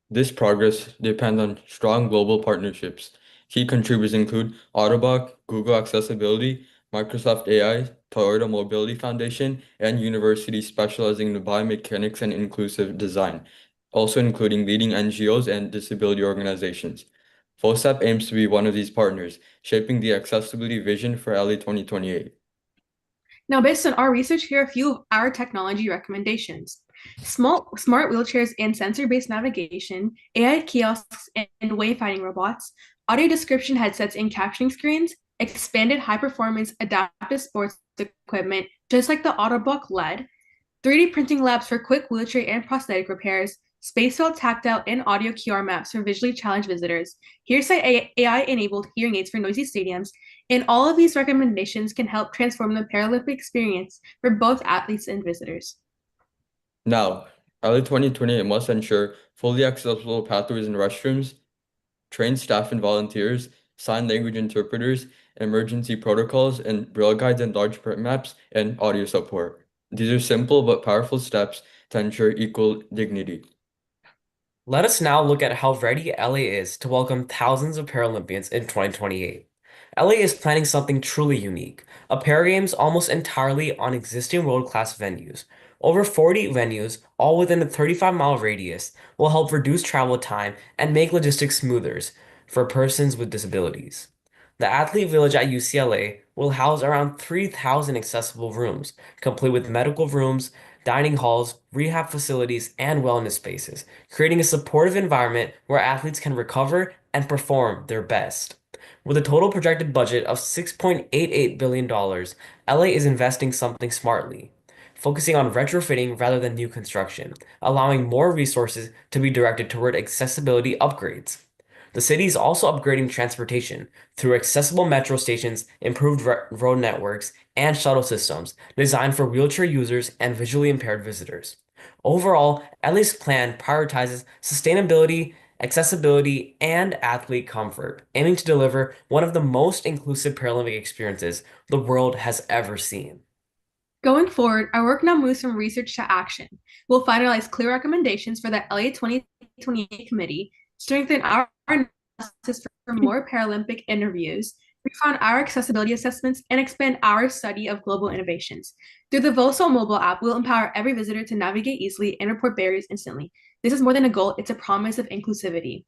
This progress depends on strong global partnerships. Key contributors include Autobot, Google Accessibility, Microsoft AI, Toyota Mobility Foundation, and universities specializing in biomechanics and inclusive design, also including leading NGOs and disability organizations. VOSAP aims to be one of these partners, shaping the accessibility vision for LA 2028. Now, based on our research, here are a few of our technology recommendations. Smart wheelchairs and sensor-based navigation, AI kiosks and wayfinding robots, audio description headsets and captioning screens, expanded high-performance adaptive sports equipment, just like the Autobot LED, 3D printing labs for quick wheelchair and prosthetic repairs, space-filled tactile and audio QR maps for visually challenged visitors, Hearsay AI-enabled hearing aids for noisy stadiums, and all of these recommendations can help transform the Paralympic experience for both athletes and visitors. Now, LA 2028 must ensure fully accessible pathways and restrooms, trained staff and volunteers, sign language interpreters, emergency protocols, and braille guides and large print maps, and audio support. These are simple but powerful steps to ensure equal dignity. Let us now look at how ready LA is to welcome thousands of Paralympians in 2028. LA is planning something truly unique, a Paragames almost entirely on existing world-class venues. Over 40 venues, all within a 35-mile radius, will help reduce travel time and make logistics smoother for persons with disabilities. The Athlete Village at UCLA will house around 3,000 accessible rooms, complete with medical rooms, dining halls, rehab facilities, and wellness spaces, creating a supportive environment where athletes can recover and perform their best. With a total projected budget of $6.88 billion, LA is investing something smartly, focusing on retrofitting rather than new construction, allowing more resources to be directed toward accessibility upgrades. The city is also upgrading transportation through accessible metro stations, improved road networks, and shuttle systems designed for wheelchair users and visually impaired visitors. Overall, LA's plan prioritizes sustainability, accessibility, and athlete comfort, aiming to deliver one of the most inclusive Paralympic experiences the world has ever seen. Going forward, our work now moves from research to action. We'll finalize clear recommendations for the LA 2028 committee, strengthen our analysis for more Paralympic interviews, refine our accessibility assessments, and expand our study of global innovations. Through the VOSAP mobile app, we'll empower every visitor to navigate easily and report barriers instantly. This is more than a goal, it's a promise of inclusivity.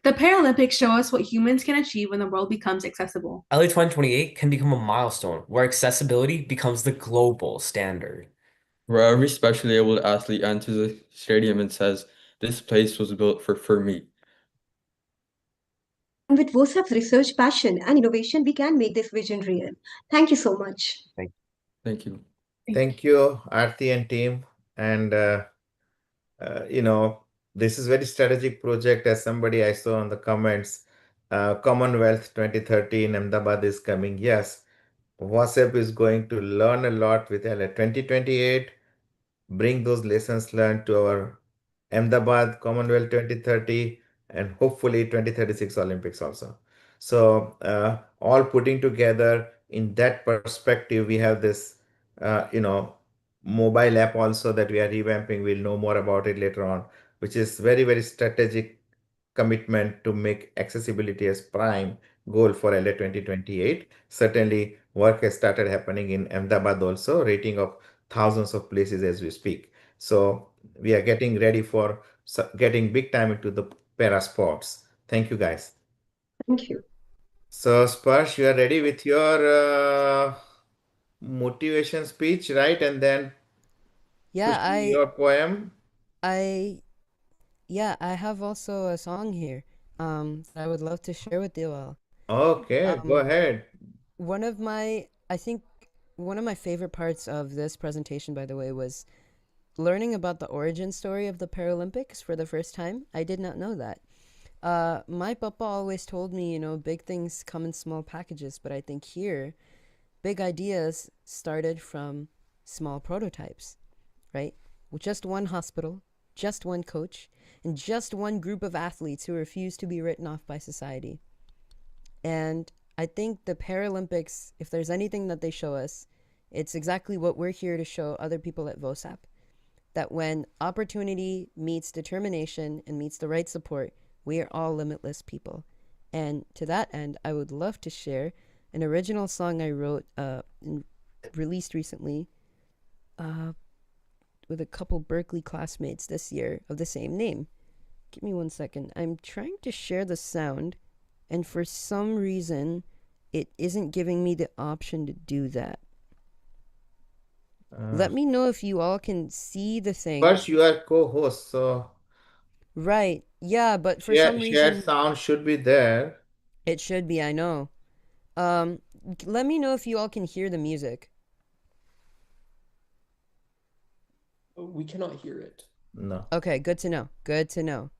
The Paralympics show us what humans can achieve when the world becomes accessible. LA 2028 can become a milestone where accessibility becomes the global standard. Where every specially able athlete enters the stadium and says, "This place was built for me." And with VOSAP's research, passion, and innovation, we can make this vision real. Thank you so much. Thank you. Thank you, Aarti and team. And this is very strategic project. As somebody I saw on the comments, Commonwealth 2030 in Ahmedabad is coming. Yes, WhatsApp is going to learn a lot with LA 2028. Bring those lessons learned to our Ahmedabad Commonwealth 2030 and hopefully 2036 Olympics also. So all putting together in that perspective, we have this, mobile app also that we are revamping. We'll know more about it later on, which is very, very strategic commitment to make accessibility as prime goal for LA 2028. Certainly, work has started happening in Ahmedabad also, rating of thousands of places as we speak. So we are getting ready for getting big time into the para sports. Thank you, guys. Thank you. So, Sparsh, you are ready with your motivation speech, right? And then Yeah, Khushi, your poem. I have also a song here that I would love to share with you all. Okay, go ahead. I think one of my favorite parts of this presentation, by the way, was learning about the origin story of the Paralympics for the first time. I did not know that. My papa always told me, you know, big things come in small packages, but I think here, big ideas started from small prototypes, right? With just one hospital, just one coach, and just one group of athletes who refuse to be written off by society. And I think the Paralympics, if there's anything that they show us, it's exactly what we're here to show other people at VOSAP. That when opportunity meets determination and meets the right support, we are all limitless people. And to that end, I would love to share an original song I wrote and released recently with a couple Berkeley classmates this year of the same name. Give me 1 second. I'm trying to share the sound, and for some reason, it isn't giving me the option to do that. Let me know if you all can see the thing. First, you are co-host, so Right. Yeah, but for some shared reason, sound should be there. it should be, I know. Let me know if you all can hear the music. We cannot hear it. No. Okay, good to know. Good to know.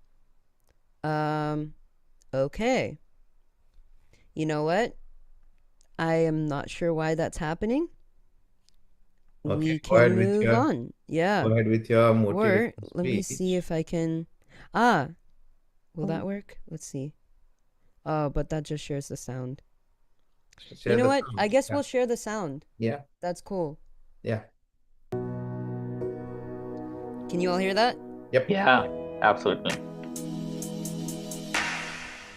Okay. You know what? I am not sure why that's happening. Okay, We go ahead can with move your on. Yeah. go ahead with your Or motivational let me see speech. if I can. Ah, will that work? Let's see. Oh, but that just shares the sound. Share You know the what? sound. I guess Yeah. we'll share the sound. Yeah. That's cool. Yeah. Can you all hear that? Yep. Yeah, absolutely.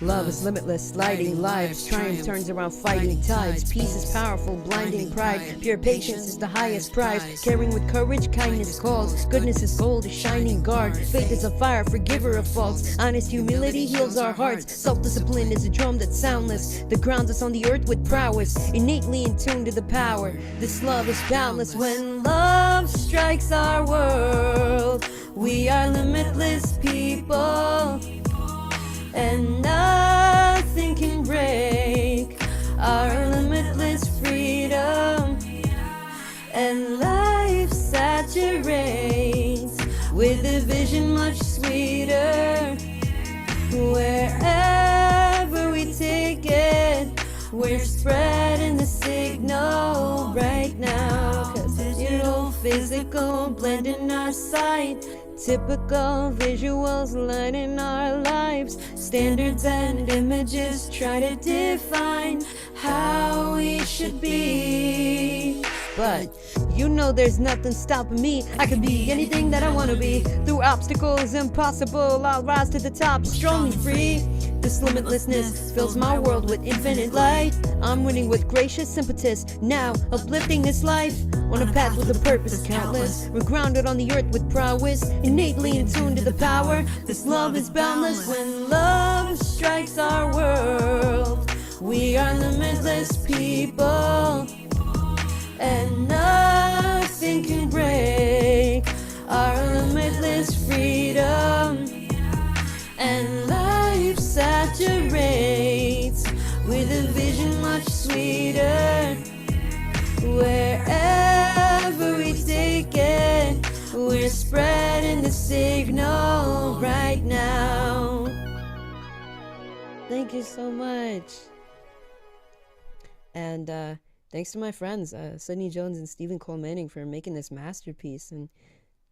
Love is limitless, lighting lives. Triumph turns around fighting tides. Peace is powerful, blinding pride. Pure patience is the highest prize. Caring with courage, kindness calls. Goodness is gold, a shining guard. Faith is a fire, forgiver of faults. Honest humility heals our hearts. Self-discipline is a drum that's soundless. That grounds us on the earth with prowess. Innately in tune to the power. This love is boundless. When love strikes our world, we are limitless people. And nothing can break our limitless freedom. And life saturates with a vision much sweeter. Wherever we take it, we're spreading the signal right now. 'Cause digital, physical, blending our sight. Typical visuals lighting our lives. Standards and images try to define how we should be. But you know there's nothing stopping me. I can be anything that I want to be. Through obstacles impossible, I'll rise to the top, strong and free. This limitlessness fills my world with infinite light. I'm winning with gracious impetus, now uplifting this life. On a path with a purpose countless. We're grounded on the earth with prowess, innately in tune to the power. This love is boundless. When love strikes our world, we are limitless people. And nothing can break our limitless freedom. And life saturates with a vision much sweeter. Wherever we take it, we're spreading the signal right now. Thank you so much. And thanks to my friends, Sydney Jones and Stephen Cole Manning, for making this masterpiece. And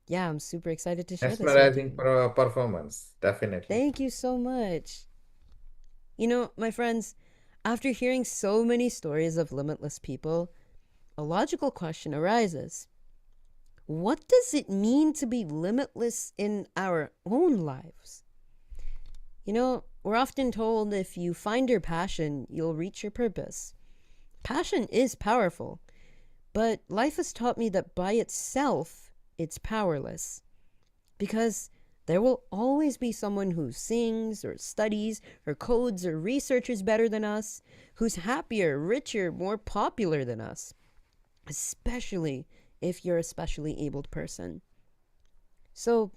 yeah, I'm super excited to share this with Mesmerizing you. performance, definitely. Thank you so much. You know, my friends, after hearing so many stories of limitless people, a logical question arises. What does it mean to be limitless in our own lives? You know, we're often told if you find your passion, you'll reach your purpose. Passion is powerful, but life has taught me that by itself, it's powerless. Because there will always be someone who sings or studies or codes or researches better than us, who's happier, richer, more popular than us, especially if you're a specially abled person. So,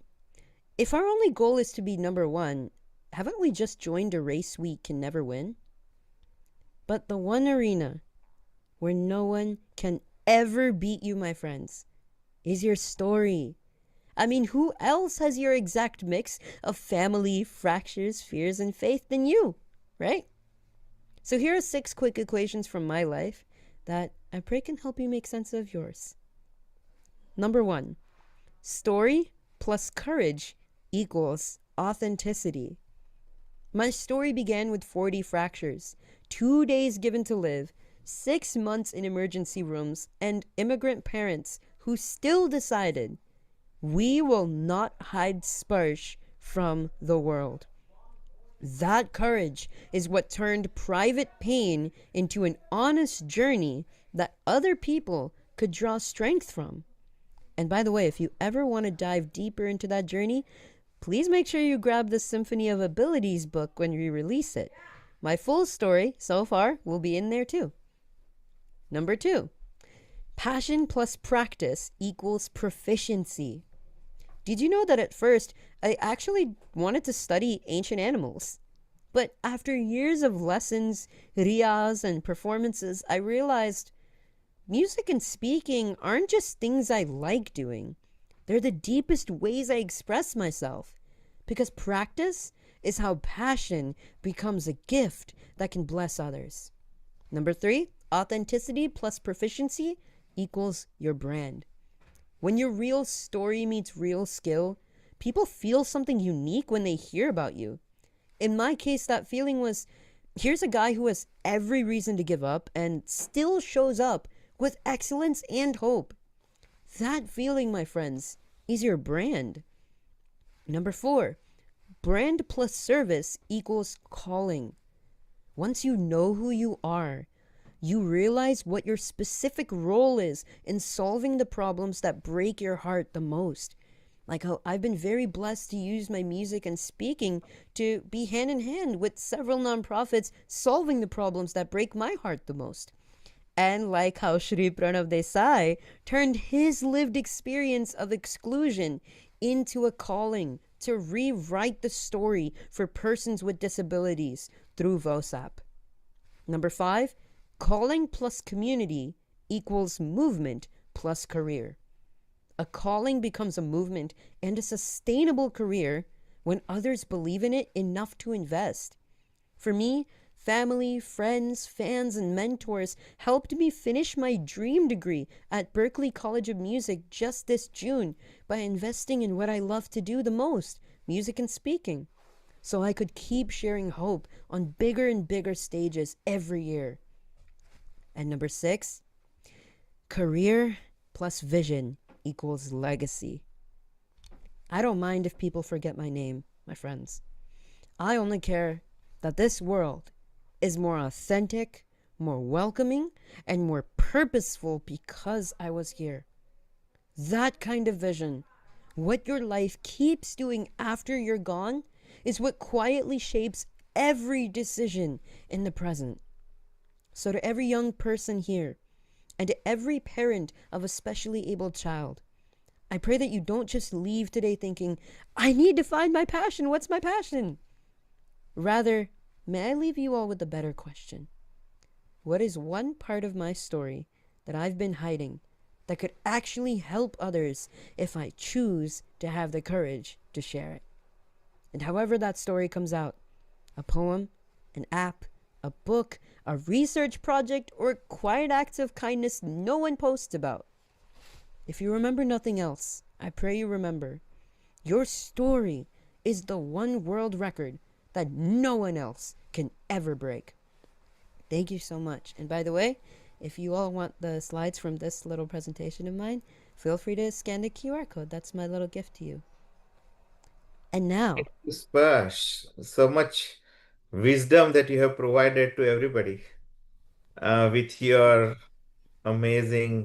if our only goal is to be number one, haven't we just joined a race we can never win? But the one arena where no one can ever beat you, my friends, is your story. I mean, who else has your exact mix of family, fractures, fears, and faith than you, right? So here are 6 quick equations from my life that I pray can help you make sense of yours. Number 1, story plus courage equals authenticity. My story began with 40 fractures, 2 days given to live, 6 months in emergency rooms, and immigrant parents who still decided, we will not hide Sparsh from the world. That courage is what turned private pain into an honest journey that other people could draw strength from. And by the way, if you ever want to dive deeper into that journey, please make sure you grab the Symphony of Abilities book when we release it. My full story so far will be in there too. Number 2, passion plus practice equals proficiency. Did you know that at first I actually wanted to study ancient animals? But after years of lessons, riyaz, and performances, I realized music and speaking aren't just things I like doing. They're the deepest ways I express myself. Because practice is how passion becomes a gift that can bless others. Number 3, authenticity plus proficiency equals your brand. When your real story meets real skill, people feel something unique when they hear about you. In my case, that feeling was, here's a guy who has every reason to give up and still shows up with excellence and hope. That feeling, my friends, is your brand. Number 4, brand plus service equals calling. Once you know who you are, you realize what your specific role is in solving the problems that break your heart the most. Like how I've been very blessed to use my music and speaking to be hand in hand with several nonprofits solving the problems that break my heart the most. And like how Shri Pranav Desai turned his lived experience of exclusion into a calling to rewrite the story for persons with disabilities through VOSAP. Number 5, calling plus community equals movement plus career. A calling becomes a movement and a sustainable career when others believe in it enough to invest. For me, family, friends, fans, and mentors helped me finish my dream degree at Berklee College of Music just this June by investing in what I love to do the most, music and speaking, so I could keep sharing hope on bigger and bigger stages every year. And number 6, career plus vision equals legacy. I don't mind if people forget my name, my friends. I only care that this world is more authentic, more welcoming, and more purposeful because I was here. That kind of vision, what your life keeps doing after you're gone, is what quietly shapes every decision in the present. So to every young person here, and to every parent of a specially abled child, I pray that you don't just leave today thinking, I need to find my passion. What's my passion? Rather, may I leave you all with a better question. What is one part of my story that I've been hiding that could actually help others if I choose to have the courage to share it? And however that story comes out, a poem, an app, a book, a research project, or quiet acts of kindness no one posts about. If you remember nothing else, I pray you remember, your story is the one world record that no one else can ever break. Thank you so much. And by the way, if you all want the slides from this little presentation of mine, feel free to scan the QR code. That's my little gift to you. And now, Sparsh, so much wisdom that you have provided to everybody with your amazing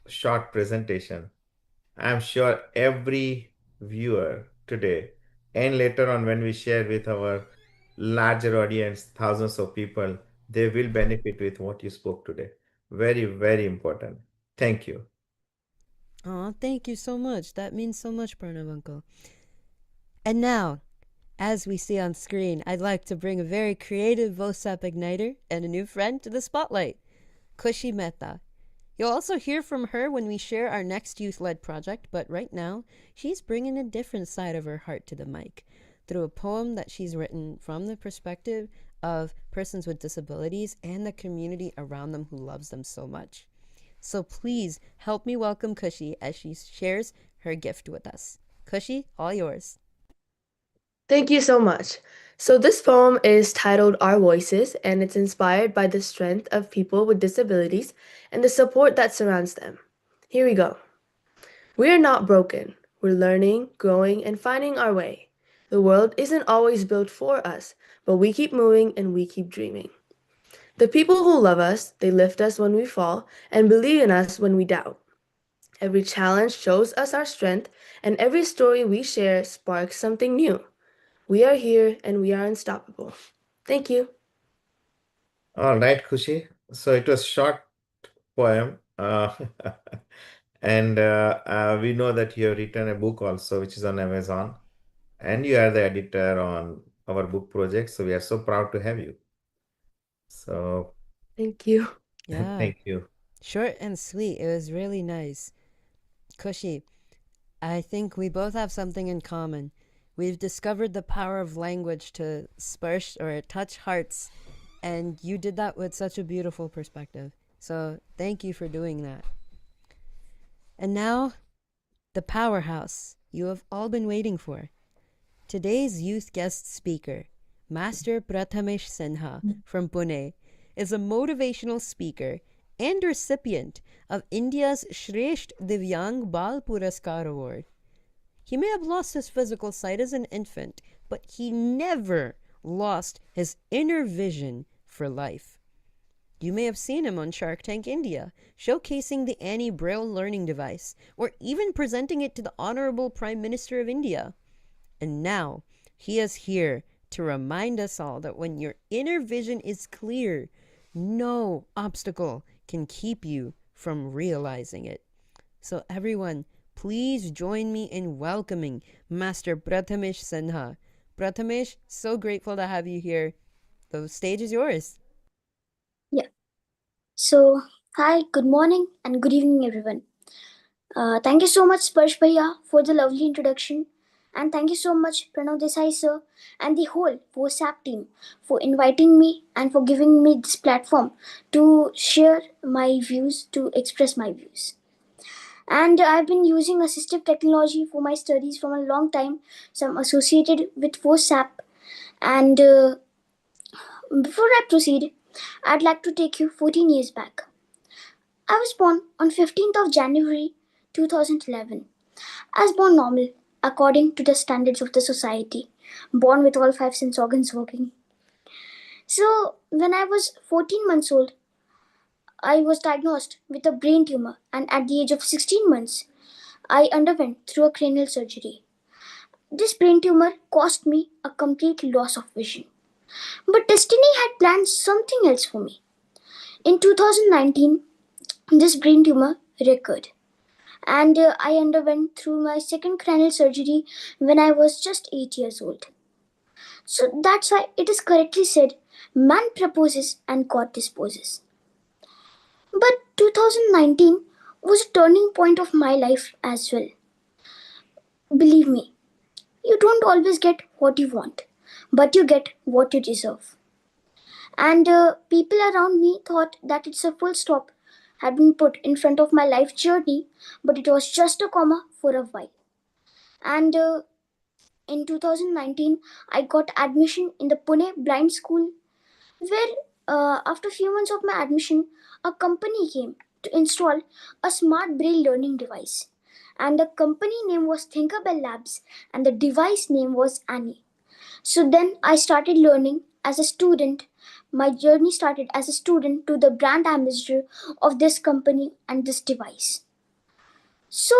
short presentation. I'm sure every viewer today and later on when we share with our larger audience, thousands of people, they will benefit with what you spoke today. Very, very important. Thank you. oh, thank you so much. That means so much, Pranav Uncle. And now, as we see on screen, I'd like to bring a very creative VOSAP igniter and a new friend to the spotlight, Khushi Mehta. You'll also hear from her when we share our next youth-led project, but right now, she's bringing a different side of her heart to the mic through a poem that she's written from the perspective of persons with disabilities and the community around them who loves them so much. So please help me welcome Khushi as she shares her gift with us. Khushi, all yours. Thank you so much. So, this poem is titled Our Voices, and it's inspired by the strength of people with disabilities and the support that surrounds them. Here we go. We are not broken. We're learning, growing, and finding our way. The world isn't always built for us, but we keep moving and we keep dreaming. The people who love us, they lift us when we fall and believe in us when we doubt. Every challenge shows us our strength, and every story we share sparks something new. We are here and we are unstoppable. Thank you. All right, Khushi. So it was short poem, and we know that you have written a book also, which is on Amazon, and you are the editor on our book project. So we are so proud to have you. So Thank you. Yeah. thank you. Short and sweet. It was really nice. Khushi, I think we both have something in common. We've discovered the power of language to sparsh or touch hearts, and you did that with such a beautiful perspective. So thank you for doing that. And now, the powerhouse you have all been waiting for. Today's youth guest speaker, Master Prathamesh Sinha from Pune, is a motivational speaker and recipient of India's Shresht Divyang Bal Puraskar Award. He may have lost his physical sight as an infant, but he never lost his inner vision for life. You may have seen him on Shark Tank India, showcasing the Annie Braille learning device, or even presenting it to the Honorable Prime Minister of India. And now, he is here to remind us all that when your inner vision is clear, no obstacle can keep you from realizing it. So everyone, please join me in welcoming Master Prathamesh Sinha. Prathamesh, so grateful to have you here. The stage is yours. So, hi, good morning and good evening, everyone. Thank you so much, Sparsh Bhaiya, for the lovely introduction. And thank you so much, Pranav Desai sir, and the whole VOSAP team for inviting me and for giving me this platform to share my views, to express my views. And I've been using assistive technology for my studies from a long time, so I'm associated with VOSAP. And before I proceed, I'd like to take you 14 years back. I was born on 15th of January 2011. As born normal, according to the standards of the society, born with all 5 sense organs working. So, when I was 14 months old, I was diagnosed with a brain tumor, and at the age of 16 months, I underwent through a cranial surgery. This brain tumor caused me a complete loss of vision. But destiny had planned something else for me. In 2019, this brain tumor recurred, and I underwent through my second cranial surgery when I was just 8 years old. So that's why it is correctly said, man proposes and God disposes. But 2019 was a turning point of my life as well. Believe me, you don't always get what you want, but you get what you deserve. And people around me thought that it's a full stop had been put in front of my life journey, but it was just a comma for a while. And in 2019, I got admission in the Pune Blind School, where after a few months of my admission, a company came to install a smart braille learning device. And the company name was Tinkerbell Labs, and the device name was Annie. So then I started learning as a student. My journey started as a student to the brand ambassador of this company and this device. So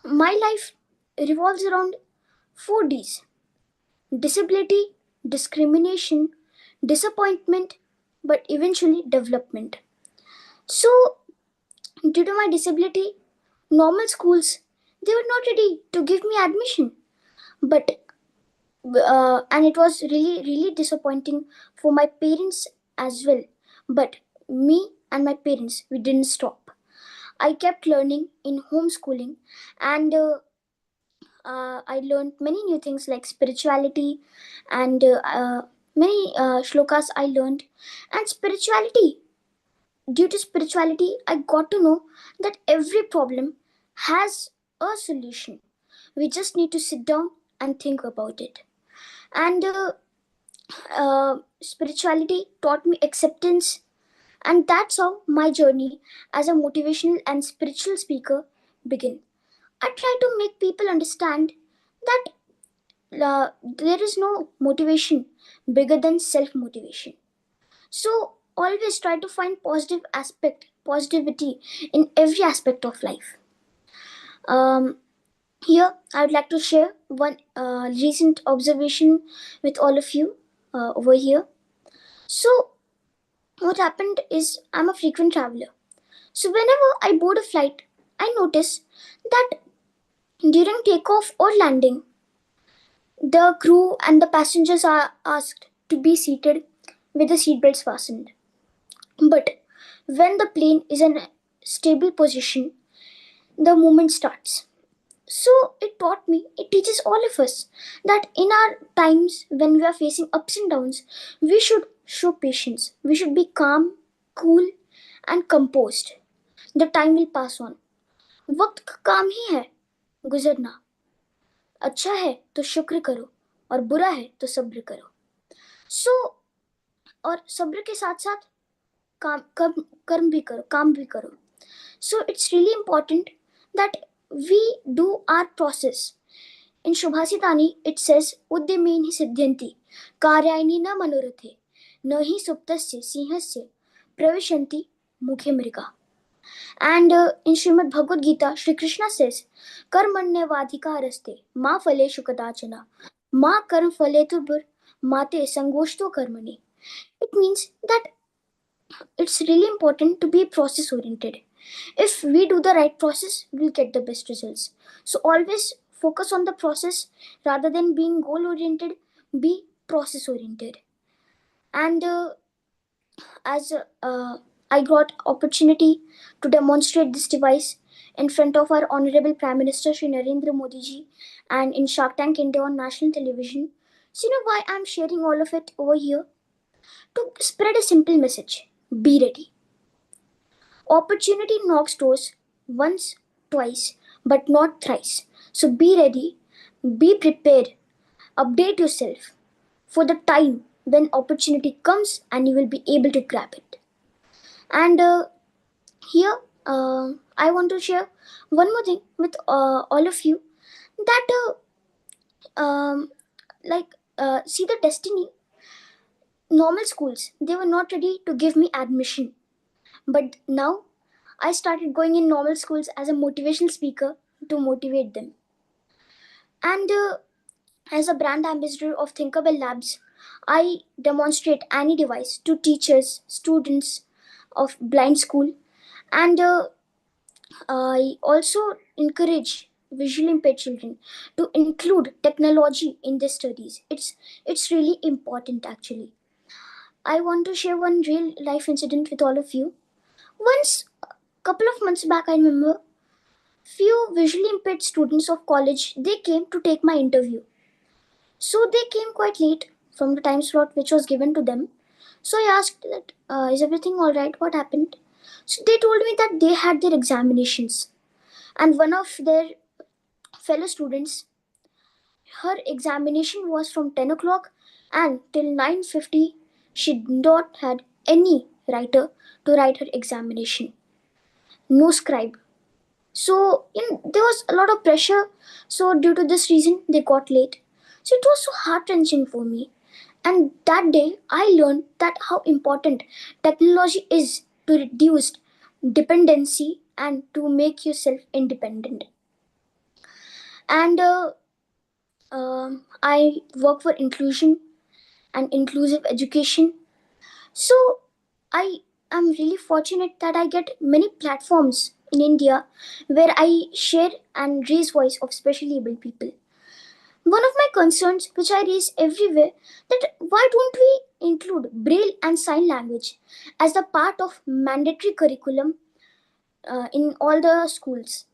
my life revolves around 4 Ds: disability, discrimination, disappointment, but eventually development. So, due to my disability, normal schools, they were not ready to give me admission. But and it was really disappointing for my parents as well. But me, and my parents, we didn't stop. I kept learning in homeschooling, and I learned many new things like spirituality, and many shlokas I learned. And spirituality, due to spirituality, I got to know that every problem has a solution. We just need to sit down and think about it. And spirituality taught me acceptance, and that's how my journey as a motivational and spiritual speaker began. I try to make people understand that there is no motivation bigger than self motivation. So always try to find positivity in every aspect of life. Here, I would like to share one recent observation with all of you over here. So, what happened is I'm a frequent traveler. So, whenever I board a flight, I notice that during takeoff or landing, the crew and the passengers are asked to be seated with the seatbelts fastened. But when the plane is in a stable position, the movement starts. So it teaches all of us that in our times when we are facing ups and downs, we should show patience. We should be calm, cool, and composed. The time will pass on. वक्त का काम ही है गुजरना. अच्छा है तो शुक्र करो और बुरा है तो सब्र करो. So और सब्र के साथ साथ कर्म भी करो, काम भी करो. So it's really important that we do our process. In Shubhasitani, it says, Uddimeni siddhyanti, karyaini na manorathe, nahi suptasya sinhasya, pravishanti mukhe mrika. And in Srimad Bhagavad Gita, Shri Krishna says, Karmanya vadhikaraste, ma phaleshu kadachana, ma karm phaleturbhur, mate sangoshto karmani. It means that it's really important to be process oriented. If we do the right process, we'll get the best results. So always focus on the process rather than being goal oriented. Be process oriented. And as I got opportunity to demonstrate this device in front of our Honorable Prime Minister Shri Narendra Modi ji and in Shark Tank India on national television. So you know why I'm sharing all of it over here? To spread a simple message. Be ready. Opportunity knocks doors once, twice, but not thrice. So be ready, be prepared, update yourself for the time when opportunity comes and you will be able to grab it. And here, I want to share one more thing with all of you that, see the destiny. Normal schools, they were not ready to give me admission. But now, I started going in normal schools as a motivational speaker to motivate them. And as a brand ambassador of Thinkable Labs, I demonstrate any device to teachers, students of blind school, and I also encourage visually impaired children to include technology in their studies. It's really important actually. I want to share one real life incident with all of you. Once, a couple of months back, I remember, few visually impaired students of college, they came to take my interview. So they came quite late from the time slot which was given to them. So I asked that, is everything all right? What happened? So they told me that they had their examinations. And one of their fellow students, her examination was from 10 o'clock and till 9:50, she did not had any writer to write her examination. No scribe. So there was a lot of pressure. So due to this reason, they got late. So it was so heart-wrenching for me. And that day, I learned that how important technology is to reduce dependency and to make yourself independent. And I work for inclusion and inclusive education. So I am really fortunate that I get many platforms in India where I share and raise voice of specially able people. One of my concerns, which I raise everywhere, that why don't we include Braille and Sign Language as the part of mandatory curriculum in all the schools?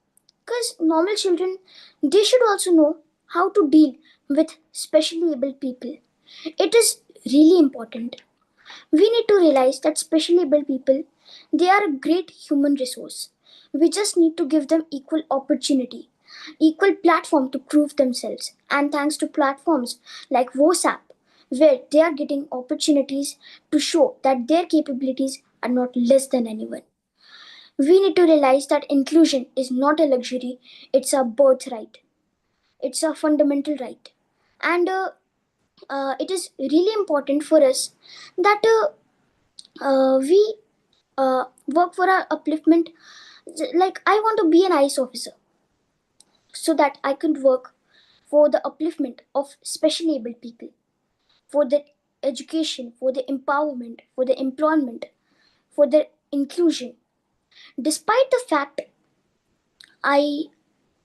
Because normal children, they should also know how to deal with specially able people. It is really important. We need to realize that specially able people, they are a great human resource. We just need to give them equal opportunity, equal platform to prove themselves. And thanks to platforms like VOSAP, where they are getting opportunities to show that their capabilities are not less than anyone. We need to realize that inclusion is not a luxury, it's a birthright. It's a fundamental right. And it is really important for us that we work for our upliftment. Like, I want to be an IS officer so that I can work for the upliftment of specially able people, for their education, for their empowerment, for their employment, for their inclusion. Despite the fact I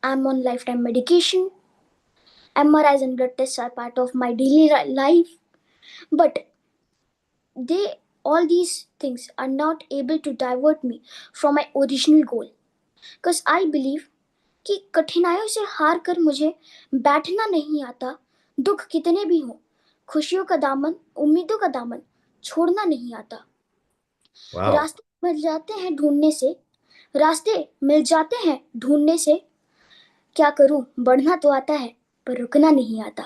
am on lifetime medication, MRIs and blood tests are part of my daily life, but they all these things are not able to divert me from my original goal. Because I believe कि कठिनाइयों से हार कर मुझे बैठना नहीं आता, दुख कितने भी हो, खुशियों का दामन, उम्मीदों का दामन छोड़ना नहीं आता. Wow. रास्ते मिल जाते हैं ढूंढने से, रास्ते मिल जाते हैं ढूंढने से, क्या करूं, बढ़ना तो आता है पर रुकना नहीं आता.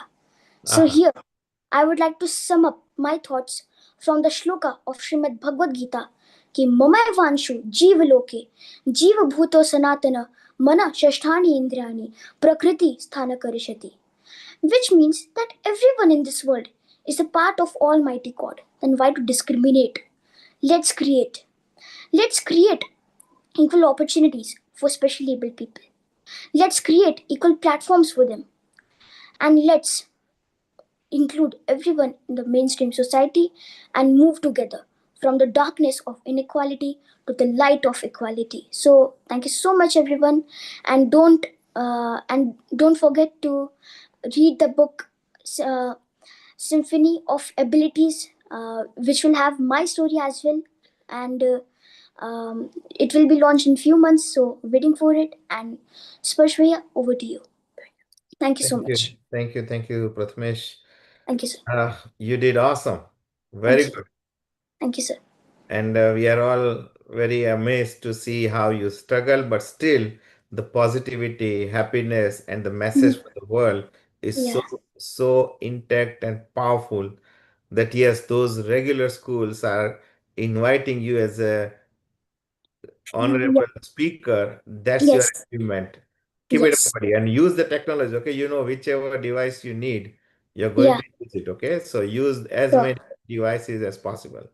So here I would like to sum up my thoughts from the shloka of Srimad Bhagavad Gita कि ममय वांशु जीव लोके जीव भूतो सनातन mana shasthani indrani prakriti sthana karishati, which means that everyone in this world is a part of Almighty God. Then why to discriminate? Let's create. Let's create equal opportunities for specially able people. Let's create equal platforms for them. And let's include everyone in the mainstream society and move together from the darkness of inequality to the light of equality. So thank you so much, everyone, and don't forget to read the book Symphony of Abilities, which will have my story as well, and it will be launched in few months. So waiting for it. And Sparsh Bhaiya, over to you. Thank you so much. Thank you, Prathmesh. Thank you, sir. You did awesome. Very good. Thank you, sir. And we are all very amazed to see how you struggle, but still the positivity, happiness, and the message for the world is Yeah. so intact and powerful that yes, those regular schools are inviting you as a honorable speaker. That's your Yes. achievement. Keep it up, Yes. buddy, and use the technology. Okay, you know whichever device you need, you're going Yeah. to use it. Okay, so use as Sure. many devices as possible.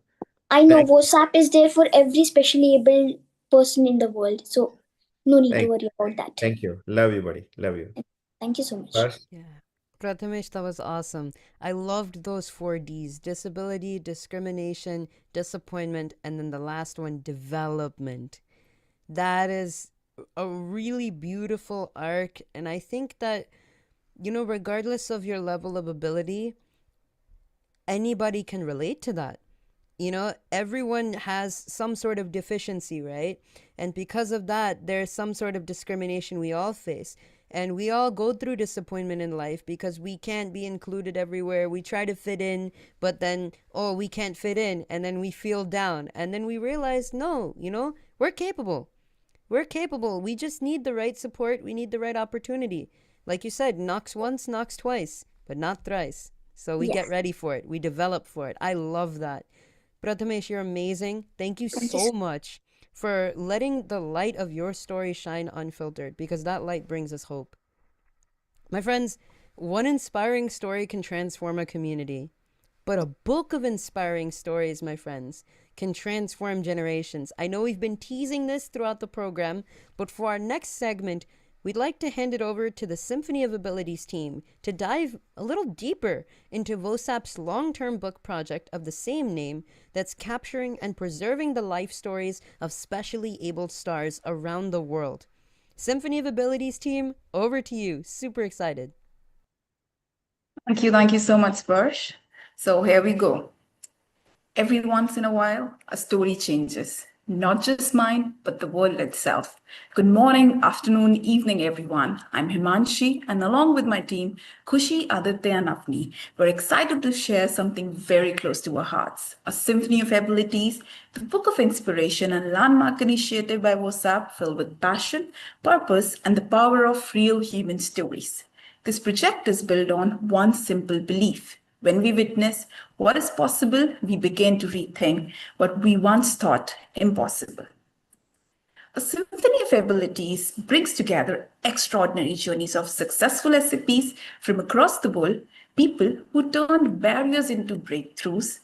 I know Thank VOSAP is there for every specially able person in the world, so no need to worry about that. Thank you. Love you, buddy. Love you. Thank you so much. Sparsh? Yeah. Prathamesh, that was awesome. I loved those 4 Ds: disability, discrimination, disappointment, and then the last one, development. That is a really beautiful arc. And I think that, regardless of your level of ability, anybody can relate to that. Everyone has some sort of deficiency, right? And because of that, there's some sort of discrimination we all face. And we all go through disappointment in life because we can't be included everywhere. We try to fit in, but then, oh, we can't fit in. And then we feel down. And then we realize, no, we're capable. We're capable. We just need the right support. We need the right opportunity. Like you said, knocks once, knocks twice, but not thrice. So we get ready for it. We develop for it. I love that. Prathamesh, you're amazing. Thank you so much for letting the light of your story shine unfiltered, because that light brings us hope. My friends, one inspiring story can transform a community, but a book of inspiring stories, my friends, can transform generations. I know we've been teasing this throughout the program, but for our next segment, we'd like to hand it over to the Symphony of Abilities team to dive a little deeper into VOSAP's long-term book project of the same name that's capturing and preserving the life stories of specially abled stars around the world. Symphony of Abilities team, over to you. Super excited. Thank you so much, Sparsh. So here we go. Every once in a while, a story changes. Not just mine, but the world itself. Good morning, afternoon, evening, everyone. I'm Himanshi, and along with my team, Khushi, Aditya, and Avni, we're excited to share something very close to our hearts. A symphony of abilities, the book of inspiration and landmark initiative by WhatsApp filled with passion, purpose, and the power of real human stories. This project is built on one simple belief. When we witness what is possible, we begin to rethink what we once thought impossible. A symphony of abilities brings together extraordinary journeys of successful SAPs from across the world, people who turned barriers into breakthroughs.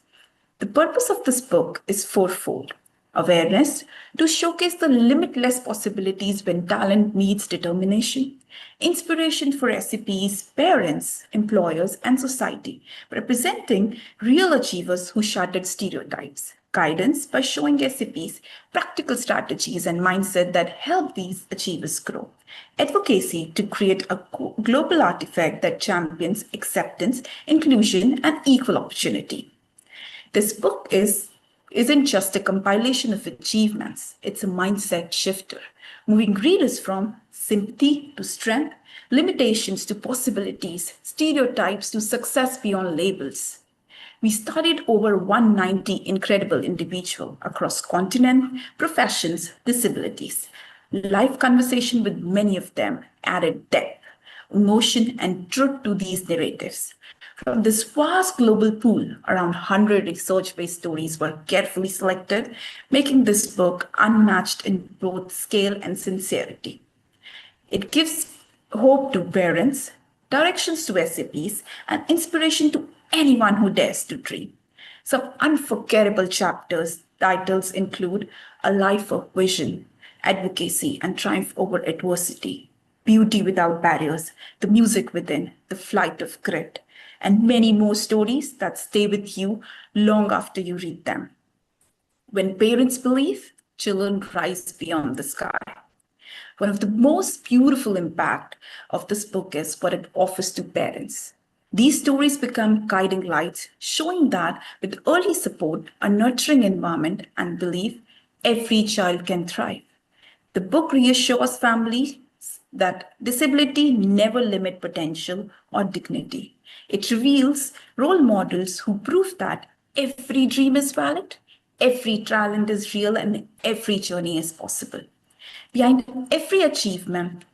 The purpose of this book is fourfold: awareness, to showcase the limitless possibilities when talent meets determination; inspiration for SCPs, parents, employers, and society, representing real achievers who shattered stereotypes; guidance by showing SCPs practical strategies and mindset that help these achievers grow; advocacy to create a global artifact that champions acceptance, inclusion, and equal opportunity. This book isn't just a compilation of achievements, it's a mindset shifter, moving readers from sympathy to strength, limitations to possibilities, stereotypes to success beyond labels. We studied over 190 incredible individuals across continent, professions, disabilities. Live conversation with many of them added depth, emotion, and truth to these narratives. From this vast global pool, around 100 research-based stories were carefully selected, making this book unmatched in both scale and sincerity. It gives hope to parents, directions to SAPs, and inspiration to anyone who dares to dream. Some unforgettable chapters titles include A Life of Vision, Advocacy and Triumph Over Adversity, Beauty Without Barriers, The Music Within, The Flight of Grit, and many more stories that stay with you long after you read them. When parents believe, children rise beyond the sky. One of the most beautiful impact of this book is what it offers to parents. These stories become guiding lights, showing that with early support, a nurturing environment, and belief, every child can thrive. The book reassures families that disability never limit potential or dignity. It reveals role models who prove that every dream is valid, every talent is real, and every journey is possible. Behind every achievement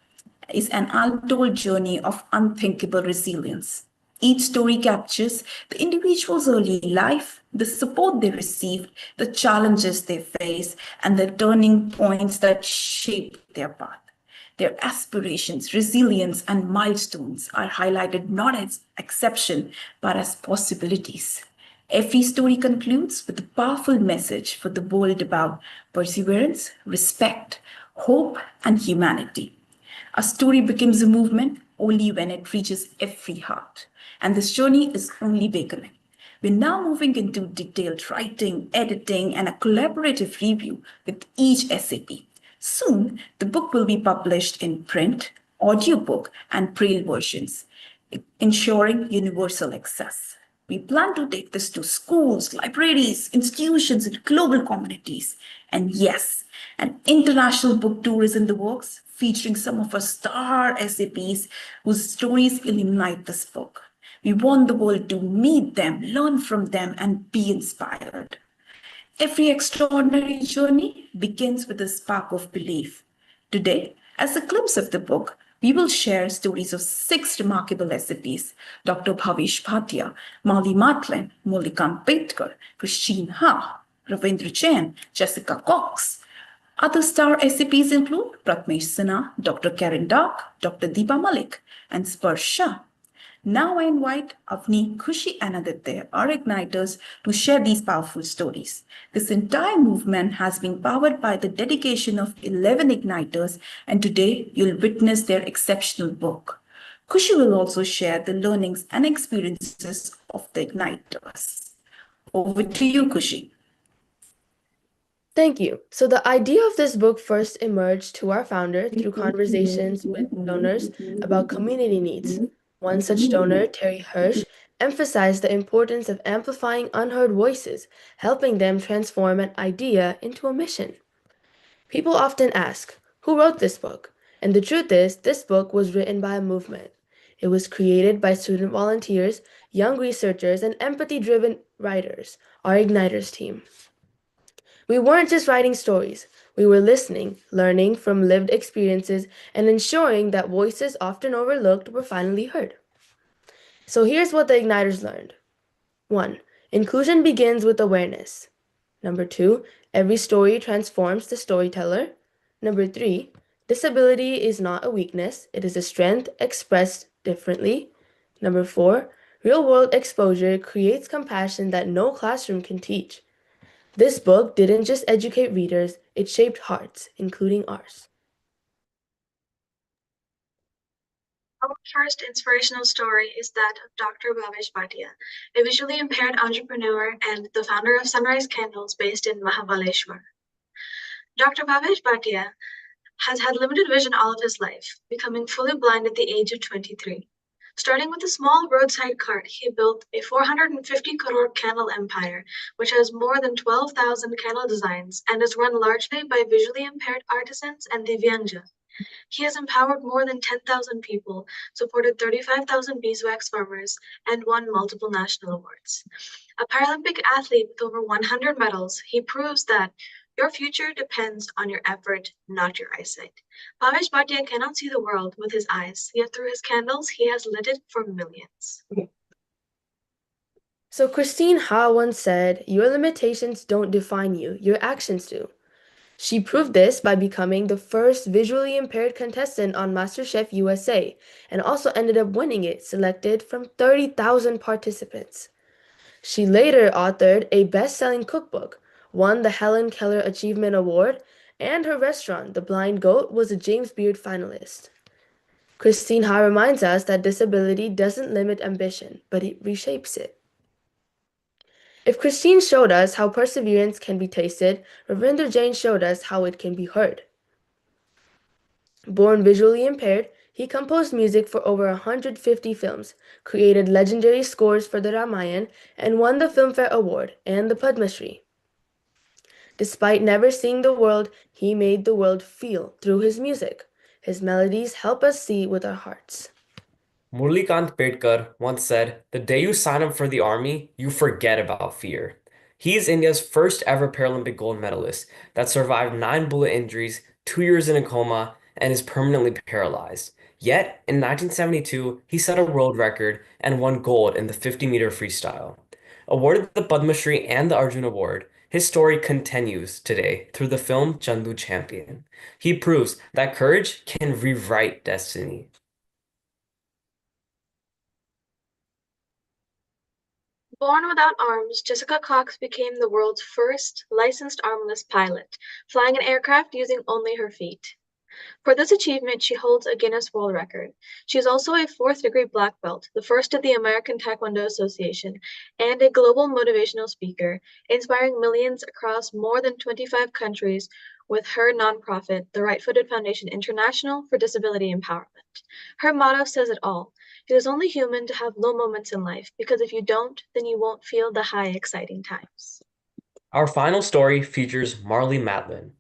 is an untold journey of unthinkable resilience. Each story captures the individual's early life, the support they received, the challenges they face, and the turning points that shape their path. Their aspirations, resilience, and milestones are highlighted not as exception, but as possibilities. Every story concludes with a powerful message for the world about perseverance, respect, hope, and humanity. A story becomes a movement only when it reaches every heart. And this journey is only beginning. We're now moving into detailed writing, editing, and a collaborative review with each SAP. Soon, the book will be published in print, audiobook, and braille versions, ensuring universal access. We plan to take this to schools, libraries, institutions, and global communities. And yes, an international book tour is in the works, featuring some of our star SAPs whose stories illuminate this book. We want the world to meet them, learn from them, and be inspired. Every extraordinary journey begins with a spark of belief. Today, as a glimpse of the book, we will share stories of 6 remarkable SAPs: Dr. Bhavesh Bhatia, Mali Matlin, Mulika Ambedkar, Christine Ha, Ravindra Jain, Jessica Cox. Other star SAPs include Prathamesh Sinha, Dr. Karen Dark, Dr. Deepa Malik, and Sparsh Shah. Now I invite Avni, Khushi, and Aditya, our igniters, to share these powerful stories. This entire movement has been powered by the dedication of 11 igniters, and today you'll witness their exceptional work. Khushi will also share the learnings and experiences of the igniters. Over to you, Khushi. Thank you. So the idea of this book first emerged to our founder through conversations with donors about community needs. One such donor, Terry Hirsch, emphasized the importance of amplifying unheard voices, helping them transform an idea into a mission. People often ask, who wrote this book? And the truth is, this book was written by a movement. It was created by student volunteers, young researchers, and empathy-driven writers, our Igniters team. We weren't just writing stories. We were listening, learning from lived experiences, and ensuring that voices often overlooked were finally heard. So here's what the Igniters learned. 1. Inclusion begins with awareness. Number 2, every story transforms the storyteller. Number 3, disability is not a weakness, it is a strength expressed differently. Number 4, real-world exposure creates compassion that no classroom can teach. This book didn't just educate readers, it shaped hearts, including ours. Our first inspirational story is that of Dr. Bhavesh Bhatia, a visually impaired entrepreneur and the founder of Sunrise Candles based in Mahabaleshwar. Dr. Bhavesh Bhatia has had limited vision all of his life, becoming fully blind at the age of 23. Starting with a small roadside cart, he built a 450 crore candle empire, which has more than 12,000 candle designs and is run largely by visually impaired artisans and Divyangja. He has empowered more than 10,000 people, supported 35,000 beeswax farmers, and won multiple national awards. A Paralympic athlete with over 100 medals, he proves that your future depends on your effort, not your eyesight. Bhavesh Bhatia cannot see the world with his eyes, yet through his candles, he has lit it for millions. So Christine Ha once said, your limitations don't define you, your actions do. She proved this by becoming the first visually impaired contestant on MasterChef USA and also ended up winning it, selected from 30,000 participants. She later authored a best-selling cookbook, won the Helen Keller Achievement Award, and her restaurant, The Blind Goat, was a James Beard finalist. Christine Ha reminds us that disability doesn't limit ambition, but it reshapes it. If Christine showed us how perseverance can be tasted, Ravinder Jain showed us how it can be heard. Born visually impaired, he composed music for over 150 films, created legendary scores for the Ramayana, and won the Filmfare Award and the Padma Shri. Despite never seeing the world, he made the world feel through his music. His melodies help us see with our hearts. Murlikant Pedkar once said, the day you sign up for the army, you forget about fear. He is India's first ever Paralympic gold medalist that survived 9 bullet injuries, 2 years in a coma, and is permanently paralyzed. Yet, in 1972, he set a world record and won gold in the 50-meter freestyle. Awarded the Padma Shri and the Arjuna Award, his story continues today through the film Chandu Champion. He proves that courage can rewrite destiny. Born without arms, Jessica Cox became the world's first licensed armless pilot, flying an aircraft using only her feet. For this achievement, she holds a Guinness World Record. She is also a 4th-degree black belt, the first of the American Taekwondo Association, and a global motivational speaker, inspiring millions across more than 25 countries with her nonprofit, the Right-Footed Foundation International for Disability Empowerment. Her motto says it all. It is only human to have low moments in life, because if you don't, then you won't feel the high, exciting times. Our final story features Marlee Matlin.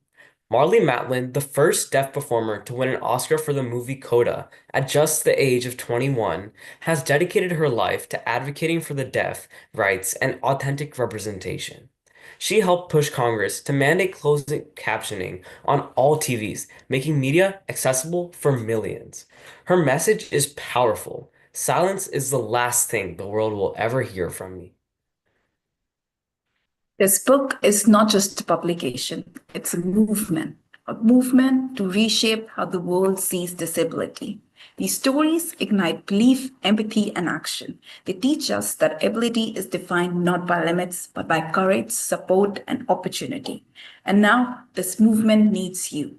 Marlee Matlin, the first deaf performer to win an Oscar for the movie Coda at just the age of 21, has dedicated her life to advocating for the deaf rights and authentic representation. She helped push Congress to mandate closed captioning on all TVs, making media accessible for millions. Her message is powerful. Silence is the last thing the world will ever hear from me. This book is not just a publication, it's a movement to reshape how the world sees disability. These stories ignite belief, empathy, and action. They teach us that ability is defined not by limits, but by courage, support, and opportunity. And now this movement needs you.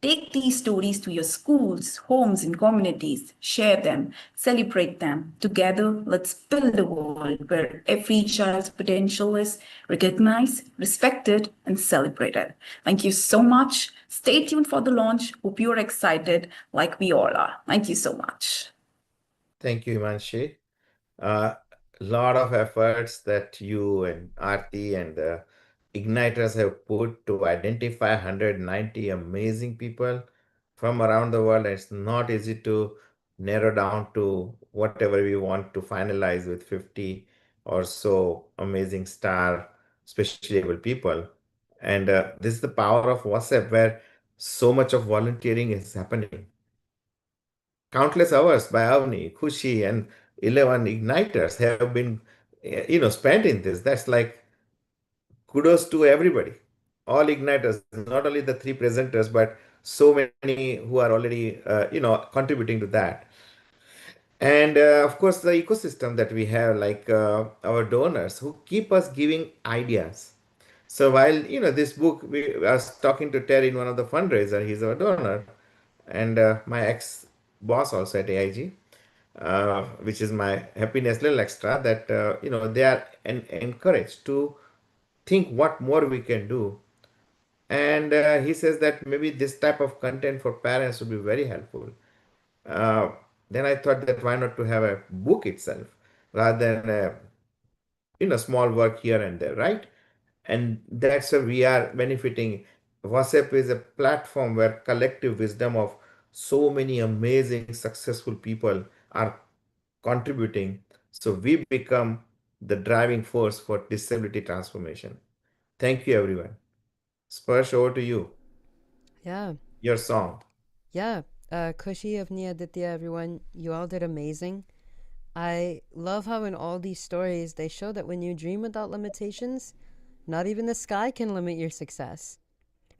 Take these stories to your schools, homes, and communities. Share them, celebrate them. Together, let's build a world where every child's potential is recognized, respected, and celebrated. Thank you so much. Stay tuned for the launch. Hope you're excited like we all are. Thank you so much. Thank you, Himanshi. A lot of efforts that you and Aarti and the Igniters have put to identify 190 amazing people from around the world. It's not easy to narrow down to whatever we want to finalize with 50 or so amazing star, especially able people. And this is the power of WhatsApp, where so much of volunteering is happening. Countless hours by Avni, Khushi, and 11 igniters have been, spent in this. That's like kudos to everybody, all igniters, not only the three presenters, but so many who are already, contributing to that. And of course, the ecosystem that we have, like our donors who keep us giving ideas. So while this book, I was talking to Terry in one of the fundraiser. He's our donor, and my ex boss also at AIG, which is my happiness little extra. That they are encouraged to think what more we can do. And he says that maybe this type of content for parents would be very helpful. Uh, then I thought that why not to have a book itself rather than small work here and there, right? And that's where we are benefiting. WhatsApp is a platform where collective wisdom of so many amazing, successful people are contributing. So we become the driving force for disability transformation. Thank you, everyone. Sparsh, over to you. Yeah. Your song. Yeah. Khushi of Aditya, everyone. You all did amazing. I love how in all these stories they show that when you dream without limitations, not even the sky can limit your success.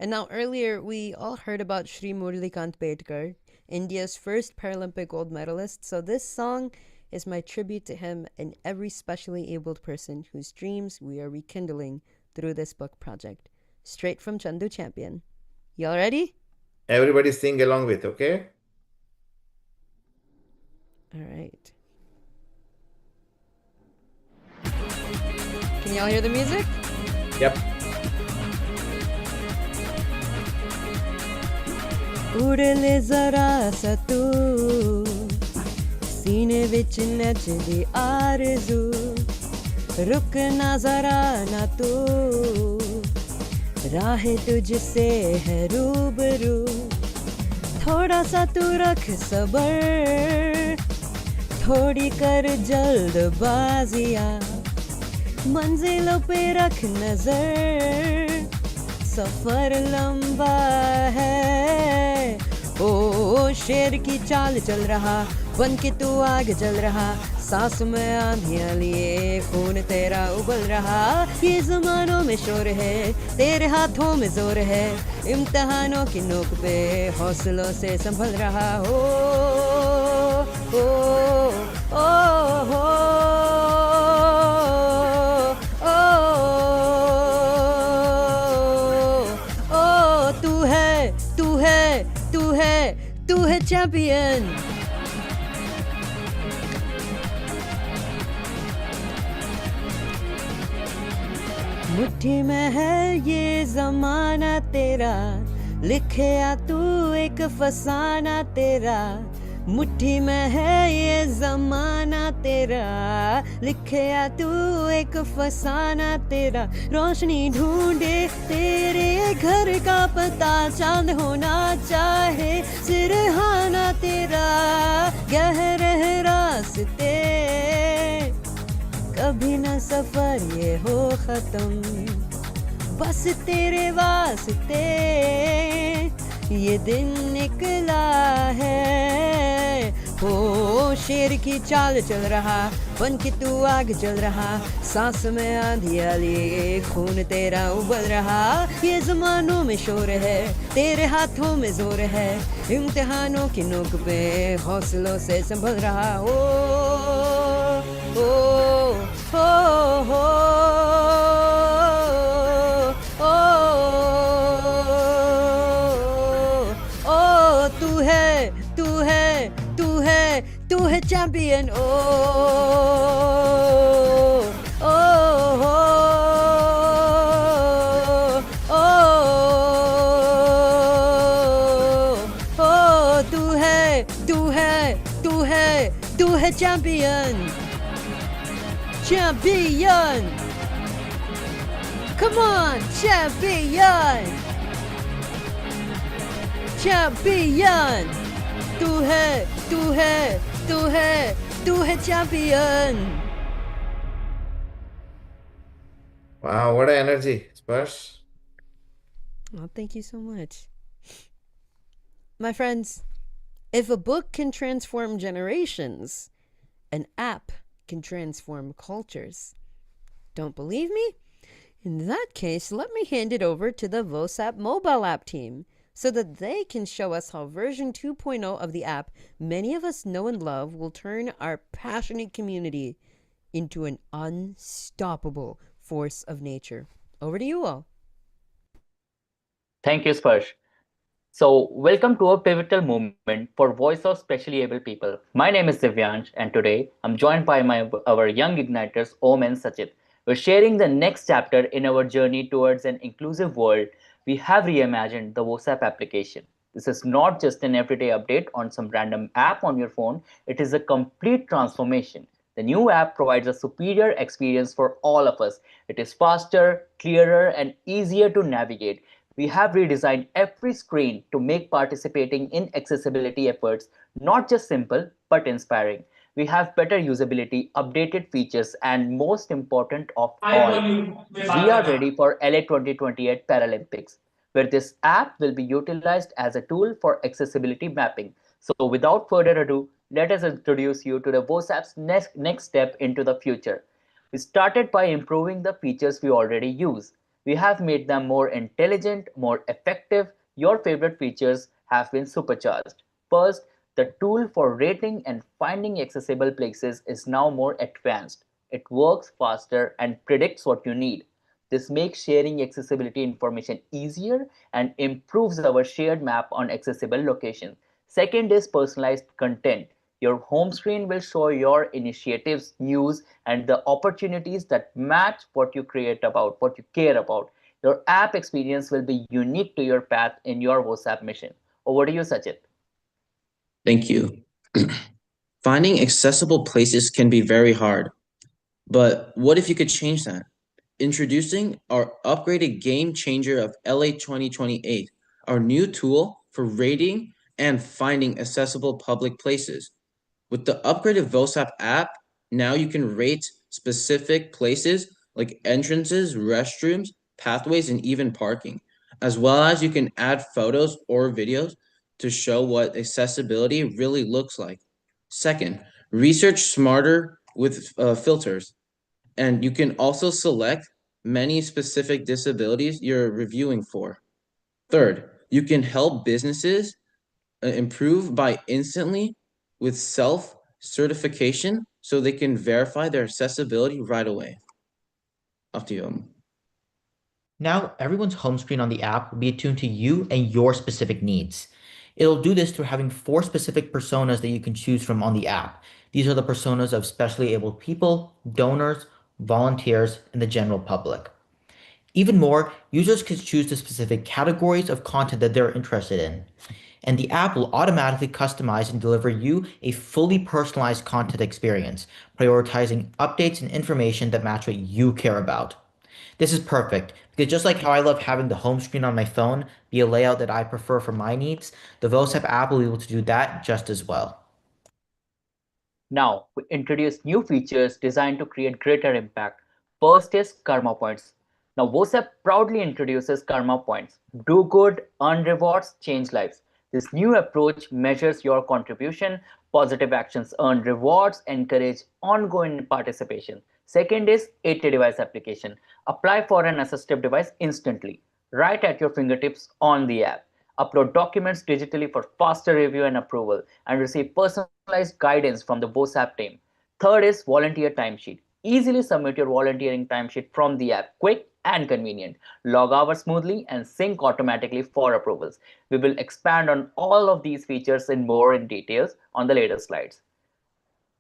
And now earlier we all heard about Shri Murlikant Pedkar, India's first Paralympic gold medalist. So this song is my tribute to him and every specially abled person whose dreams we are rekindling through this book project. Straight from Chandu Champion. Y'all ready? Everybody sing along with, okay? All right. Can y'all hear the music? Yep. उड़ ले जरा सा तू सीने विच नचदी आरज़ू रुकना जरा ना तू राह तुझसे है रूबरू थोड़ा सा तू रख सबर थोड़ी कर जल्दबाजियाँ मंजिलों पे रख नजर सफर लंबा है ओ शेर की चाल चल रहा बन के तू आग जल रहा सांस में आंधियां लिए खून तेरा उबल रहा ये जमानों में शोर है तेरे हाथों में जोर है इम्तिहानों की नोक पे हौसलों से संभल रहा हो ओ ओ हो तू है चैंपियन मुट्ठी में है ये जमाना तेरा लिखे या तू एक फसाना तेरा मुट्ठी में है ये जमाना तेरा लिखे या तू एक फसाना तेरा रोशनी ढूंढे तेरे घर का पता चांद होना चाहे सिरहाना तेरा गहरे रास्ते कभी न सफर ये हो खत्म बस तेरे वास्ते ये दिन निकला है ओ शेर की चाल चल रहा बन के तू आग जल रहा सांस में आंधियां लिए खून तेरा उबल रहा ये जमानों में शोर है तेरे हाथों में जोर है इम्तिहानों की नोक पे हौसलों से संभल रहा ओ ओ हो तू है चैंपियन ओ ओ हो ओ तू है champion! Champion! Come on, champion! Champion! तू है, तू है, तू है, तू है champion! Wow, what an energy, Sparsh. Well, thank you so much. My friends, if a book can transform generations, an app can transform cultures. Don't believe me? In that case, let me hand it over to the VOSAP mobile app team so that they can show us how version 2.0 of the app many of us know and love will turn our passionate community into an unstoppable force of nature. Over to you all. Thank you, Sparsh. So, welcome to a pivotal moment for Voice of Specially Able People. My name is Divyansh, and today I'm joined by our young igniters, Om and Sachit. We're sharing the next chapter in our journey towards an inclusive world. We have reimagined the VOSAP application. This is not just an everyday update on some random app on your phone, it is a complete transformation. The new app provides a superior experience for all of us. It is faster, clearer, and easier to navigate. We have redesigned every screen to make participating in accessibility efforts not just simple but inspiring. We have better usability, updated features, and most important of all, we are ready for LA 2028 Paralympics, where this app will be utilized as a tool for accessibility mapping. So without further ado, let us introduce you to the VOSAP's next step into the future. We started by improving the features we already use. We have made them more intelligent, more effective. Your favorite features have been supercharged. First, the tool for rating and finding accessible places is now more advanced. It works faster and predicts what you need. This makes sharing accessibility information easier and improves our shared map on accessible locations. Second is personalized content. Your home screen will show your initiatives, news, and the opportunities that match what you create about, what you care about. Your app experience will be unique to your path in your VOSAP mission. Over to you, Sachit. Thank you. Finding accessible places can be very hard, but what if you could change that? Introducing our upgraded game changer of LA 2028, our new tool for rating and finding accessible public places. With the upgraded VOSAP app, now you can rate specific places like entrances, restrooms, pathways, and even parking, as well as you can add photos or videos to show what accessibility really looks like. Second, research smarter with filters, and you can also select many specific disabilities you're reviewing for. Third, you can help businesses improve by instantly with self-certification so they can verify their accessibility right away. Up to you. Now, everyone's home screen on the app will be attuned to you and your specific needs. It'll do this through having 4 specific personas that you can choose from on the app. These are the personas of specially abled people, donors, volunteers, and the general public. Even more, users can choose the specific categories of content that they're interested in. And the app will automatically customize and deliver you a fully personalized content experience, prioritizing updates and information that match what you care about. This is perfect, because just like how I love having the home screen on my phone be a layout that I prefer for my needs, the VOSAP app will be able to do that just as well. Now, we introduce new features designed to create greater impact. First is Karma Points. Now, VOSAP proudly introduces Karma Points. Do good, earn rewards, change lives. This new approach measures your contribution. Positive actions earn rewards, encourage ongoing participation. Second is 80 device application. Apply for an assistive device instantly, right at your fingertips on the app. Upload documents digitally for faster review and approval, and receive personalized guidance from the VOSAP team. Third is volunteer timesheet. Easily submit your volunteering timesheet from the app, quick and convenient. Log hours smoothly and sync automatically for approvals. We will expand on all of these features and more in details on the later slides.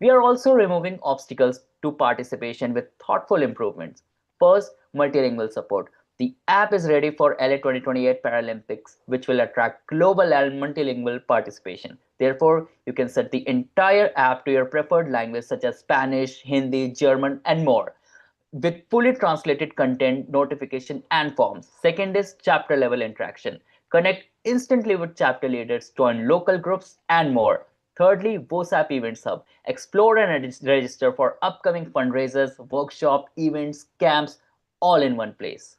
We are also removing obstacles to participation with thoughtful improvements. First, multilingual support. The app is ready for LA 2028 Paralympics, which will attract global and multilingual participation. Therefore, you can set the entire app to your preferred language such as Spanish, Hindi, German, and more with fully translated content, notification, and forms. Second is chapter level interaction. Connect instantly with chapter leaders, join local groups, and more. Thirdly, VOSAP Events Hub. Explore and register for upcoming fundraisers, workshop, events, camps, all in one place.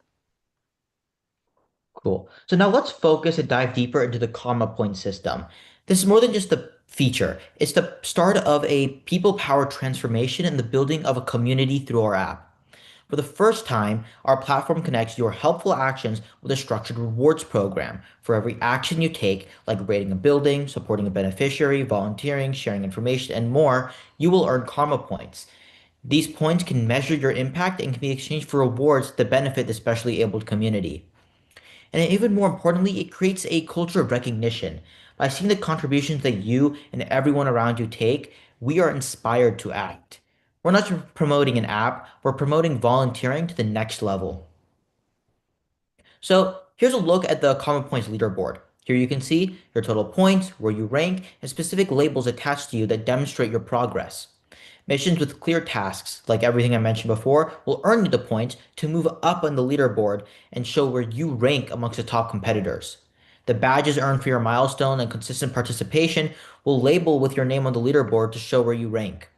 Cool. So now let's focus and dive deeper into the comma point system. This is more than just a feature. It's the start of a people-powered transformation and the building of a community through our app. For the first time, our platform connects your helpful actions with a structured rewards program. For every action you take, like rating a building, supporting a beneficiary, volunteering, sharing information, and more, you will earn karma points. These points can measure your impact and can be exchanged for rewards that benefit the specially abled community. And even more importantly, it creates a culture of recognition. By seeing the contributions that you and everyone around you take, we are inspired to act. We're not just promoting an app, we're promoting volunteering to the next level. So here's a look at the Common Points leaderboard. Here you can see your total points, where you rank, and specific labels attached to you that demonstrate your progress. Missions with clear tasks, like everything I mentioned before, will earn you the points to move up on the leaderboard and show where you rank amongst the top competitors. The badges earned for your milestone and consistent participation will label with your name on the leaderboard to show where you rank.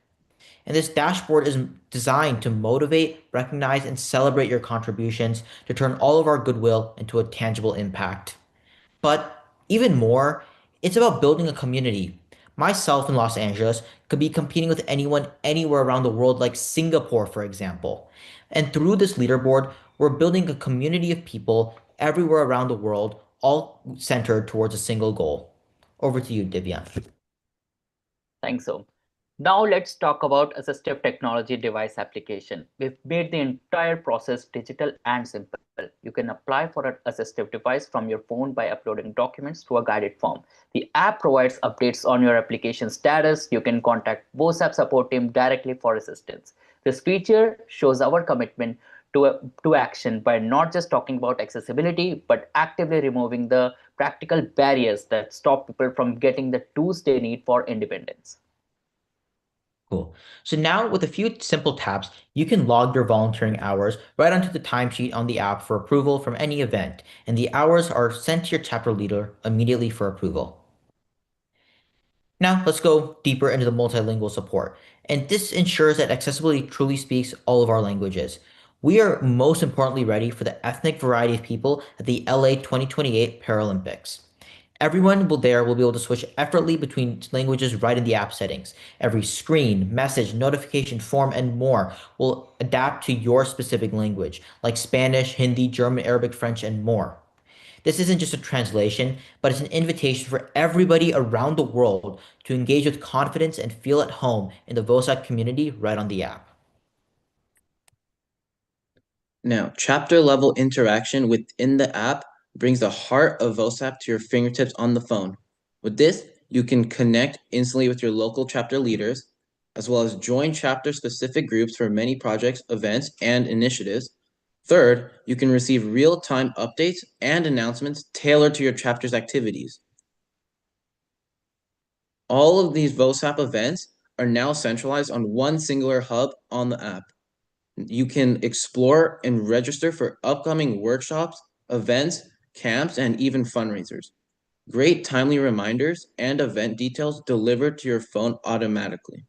And this dashboard is designed to motivate, recognize, and celebrate your contributions to turn all of our goodwill into a tangible impact. But even more, it's about building a community. Myself in Los Angeles could be competing with anyone anywhere around the world, like Singapore, for example. And through this leaderboard, we're building a community of people everywhere around the world, all centered towards a single goal. Over to you, Divyan. Thanks, so. Now let's talk about assistive technology device application. We've made the entire process digital and simple. You can apply for an assistive device from your phone by uploading documents to a guided form. The app provides updates on your application status. You can contact VOSAP support team directly for assistance. This feature shows our commitment to action by not just talking about accessibility, but actively removing the practical barriers that stop people from getting the tools they need for independence. Cool. So now with a few simple taps, you can log your volunteering hours right onto the timesheet on the app for approval from any event, and the hours are sent to your chapter leader immediately for approval. Now let's go deeper into the multilingual support, and this ensures that accessibility truly speaks all of our languages. We are most importantly ready for the ethnic variety of people at the LA 2028 Paralympics. Everyone will be able to switch effortlessly between languages right in the app settings. Every screen, message, notification, form, and more will adapt to your specific language, like Spanish, Hindi, German, Arabic, French, and more. This isn't just a translation, but it's an invitation for everybody around the world to engage with confidence and feel at home in the VOSAP community right on the app. Now, chapter level interaction within the app brings the heart of VOSAP to your fingertips on the phone. With this, you can connect instantly with your local chapter leaders, as well as join chapter specific groups for many projects, events, and initiatives. Third, you can receive real-time updates and announcements tailored to your chapter's activities. All of these VOSAP events are now centralized on one singular hub on the app. You can explore and register for upcoming workshops, events, camps, and even fundraisers. Great timely reminders and event details delivered to your phone automatically.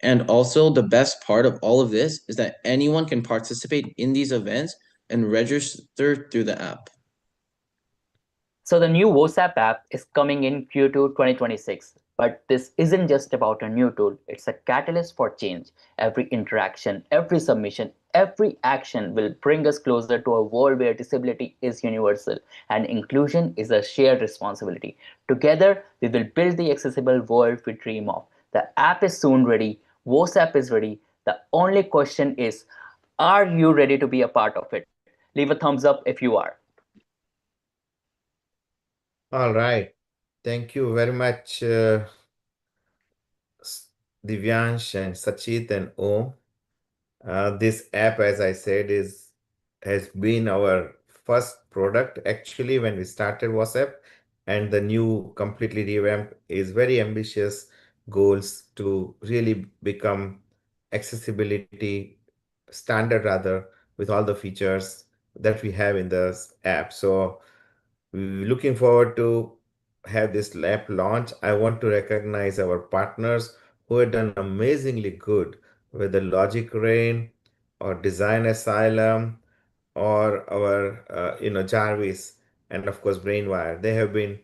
And also, the best part of all of this is that anyone can participate in these events and register through the app. So the new VOSAP app is coming in Q2 2026. But this isn't just about a new tool, it's a catalyst for change. Every interaction, every submission, every action will bring us closer to a world where disability is universal and inclusion is a shared responsibility. Together, we will build the accessible world we dream of. The app is soon ready, VOSAP is ready. The only question is, are you ready to be a part of it? Leave a thumbs up if you are. All right. Thank you very much, Divyansh and Sachit and Om. This app, as I said, has been our first product actually when we started WhatsApp, and the new completely revamped is very ambitious goals to really become accessibility standard rather with all the features that we have in the app. So looking forward to have this app launch. I want to recognize our partners who have done amazingly good, whether Logic Rain or Design Asylum or our Jarvis, and of course Brainwire. They have been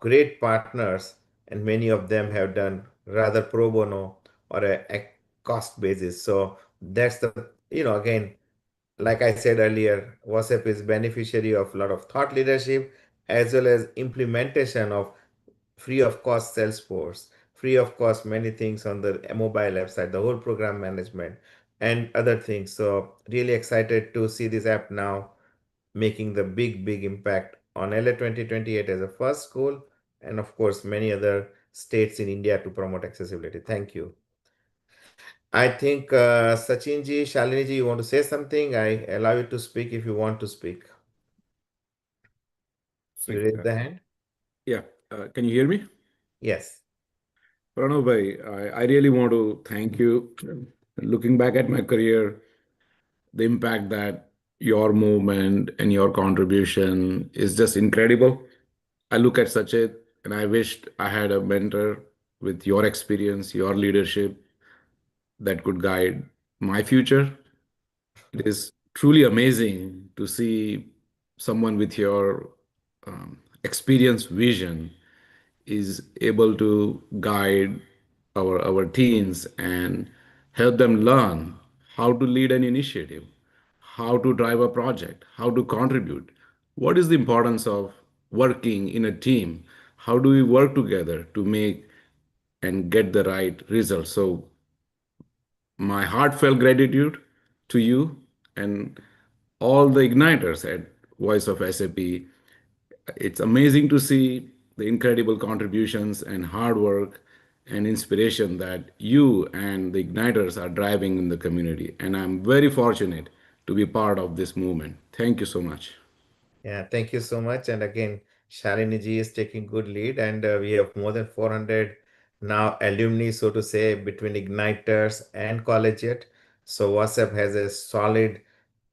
great partners, and many of them have done rather pro bono or a cost basis. So that's the again, like I said earlier, WhatsApp is beneficiary of a lot of thought leadership as well as implementation of free of cost Salesforce, free of cost many things on the mobile website, the whole program management and other things. So really excited to see this app now making the big impact on LA 2028 as a first goal, and of course many other states in India to promote accessibility. Thank you. I think Sachinji, Shaliniji, you want to say something? I allow you to speak if you want to speak. You raise the hand? Yeah. Can you hear me? Yes. Pranav bhai, I really want to thank you. Looking back at my career, the impact that your movement and your contribution is just incredible. I look at Sachet and I wished I had a mentor with your experience, your leadership that could guide my future. It is truly amazing to see someone with your experience vision is able to guide our teens and help them learn how to lead an initiative, how to drive a project, how to contribute. What is the importance of working in a team? How do we work together to make and get the right results? So my heartfelt gratitude to you and all the igniters at Voice of SAP. It's amazing to see the incredible contributions and hard work and inspiration that you and the igniters are driving in the community. And I'm very fortunate to be part of this movement. Thank you so much. Yeah, thank you so much. And again, Shalini ji is taking good lead, and we have more than 400 now alumni, so to say, between Igniters and Collegiate. So WhatsApp has a solid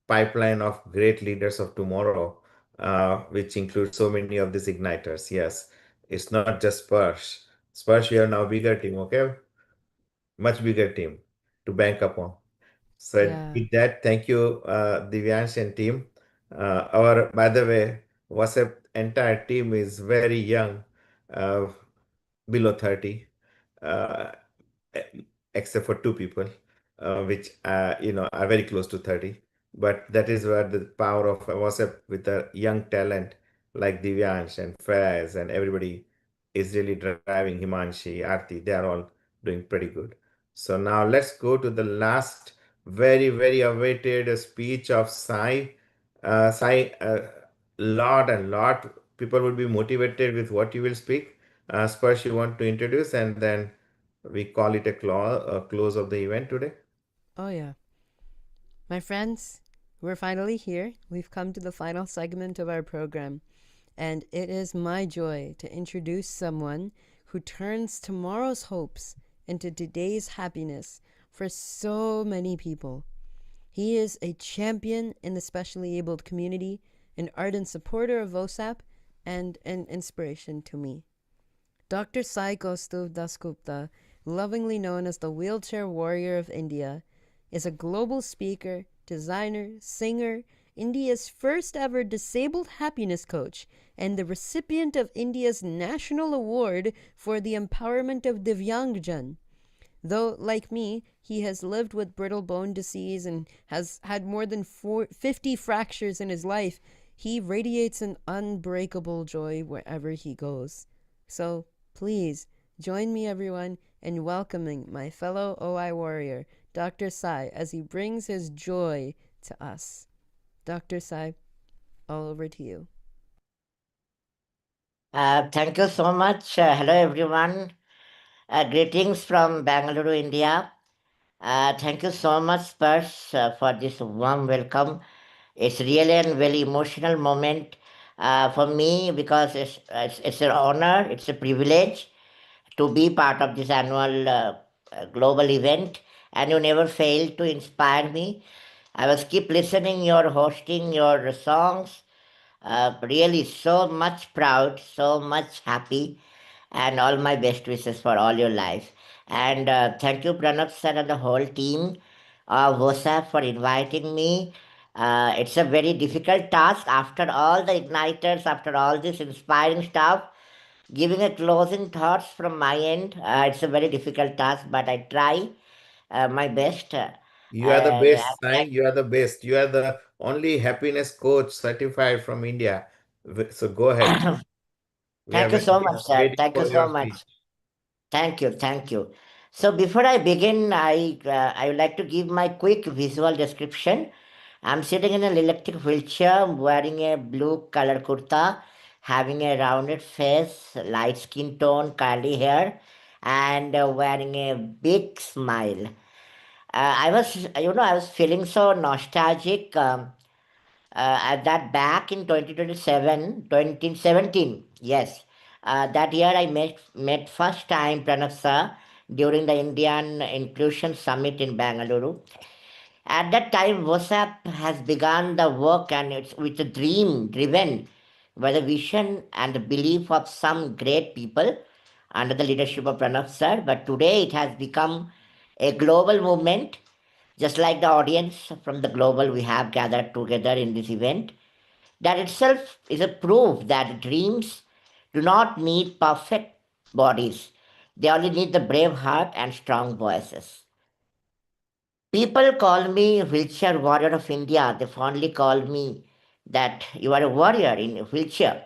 pipeline of great leaders of tomorrow, which includes so many of these Igniters. Yes, it's not just Sparsh. Sparsh, we are now bigger team, okay? Much bigger team to bank upon. So Yeah. with that, thank you, Divyansh and team. By the way, WhatsApp entire team is very young, uh, below 30, uh, e- except for two people, which are very close to 30. But that is where the power of WhatsApp with a young talent like Divyansh and Faiz and everybody is really driving. Himanshi, Aarti, they are all doing pretty good. So now let's go to the last very awaited speech of Sai. Sai, lot people would be motivated with what you will speak. Sparsh, you want to introduce, and then we call it a close of the event today. Oh, yeah. My friends, we're finally here. We've come to the final segment of our program, and it is my joy to introduce someone who turns tomorrow's hopes into today's happiness for so many people. He is a champion in the specially abled community, an ardent supporter of VOSAP, and an inspiration to me. Dr. Sai Kaustuv Dasgupta, lovingly known as the Wheelchair Warrior of India, is a global speaker, designer, singer, India's first ever disabled happiness coach, and the recipient of India's National Award for the Empowerment of Divyangjan. Though, like me, he has lived with brittle bone disease and has had more than 50 fractures in his life, he radiates an unbreakable joy wherever he goes. So, please, join me, everyone, in welcoming my fellow OI warrior, Dr. Sai, as he brings his joy to us. Dr. Sai, all over to you. Thank you so much. Hello, everyone. Greetings from Bangalore, India. Thank you so much, Sparsh, for this warm welcome. It's really a very emotional moment for me because it's an honor, it's a privilege to be part of this annual global event, and you never fail to inspire me. I was keep listening your hosting your songs. Really, so much proud, so much happy, and all my best wishes for all your life. And thank you, Pranav sir, and the whole team of VOSAP for inviting me. It's a very difficult task after all the igniters, after all this inspiring stuff. Giving a closing thoughts from my end, it's a very difficult task, but I try my best. You are the best, Sai. You are the best. You are the only happiness coach certified from India. So go ahead. We are Thank you so waiting, much, sir. waiting Thank you for so your much. speech. Thank you, thank you. So before I begin, I would like to give my quick visual description. I'm sitting in an electric wheelchair, wearing a blue color kurta, having a rounded face, light skin tone, curly hair, and wearing a big smile. I was feeling so nostalgic at that back in 2017. Yes. That year I met first time Pranav sir during the Indian Inclusion Summit in Bangalore. At that time, WhatsApp has begun the work and it's with a dream driven by the vision and the belief of some great people under the leadership of Pranav sir. But today it has become a global movement, just like the audience from the global we have gathered together in this event. That itself is a proof that dreams do not need perfect bodies. They only need the brave heart and strong voices. People call me wheelchair warrior of India. They fondly call me that you are a warrior in a wheelchair.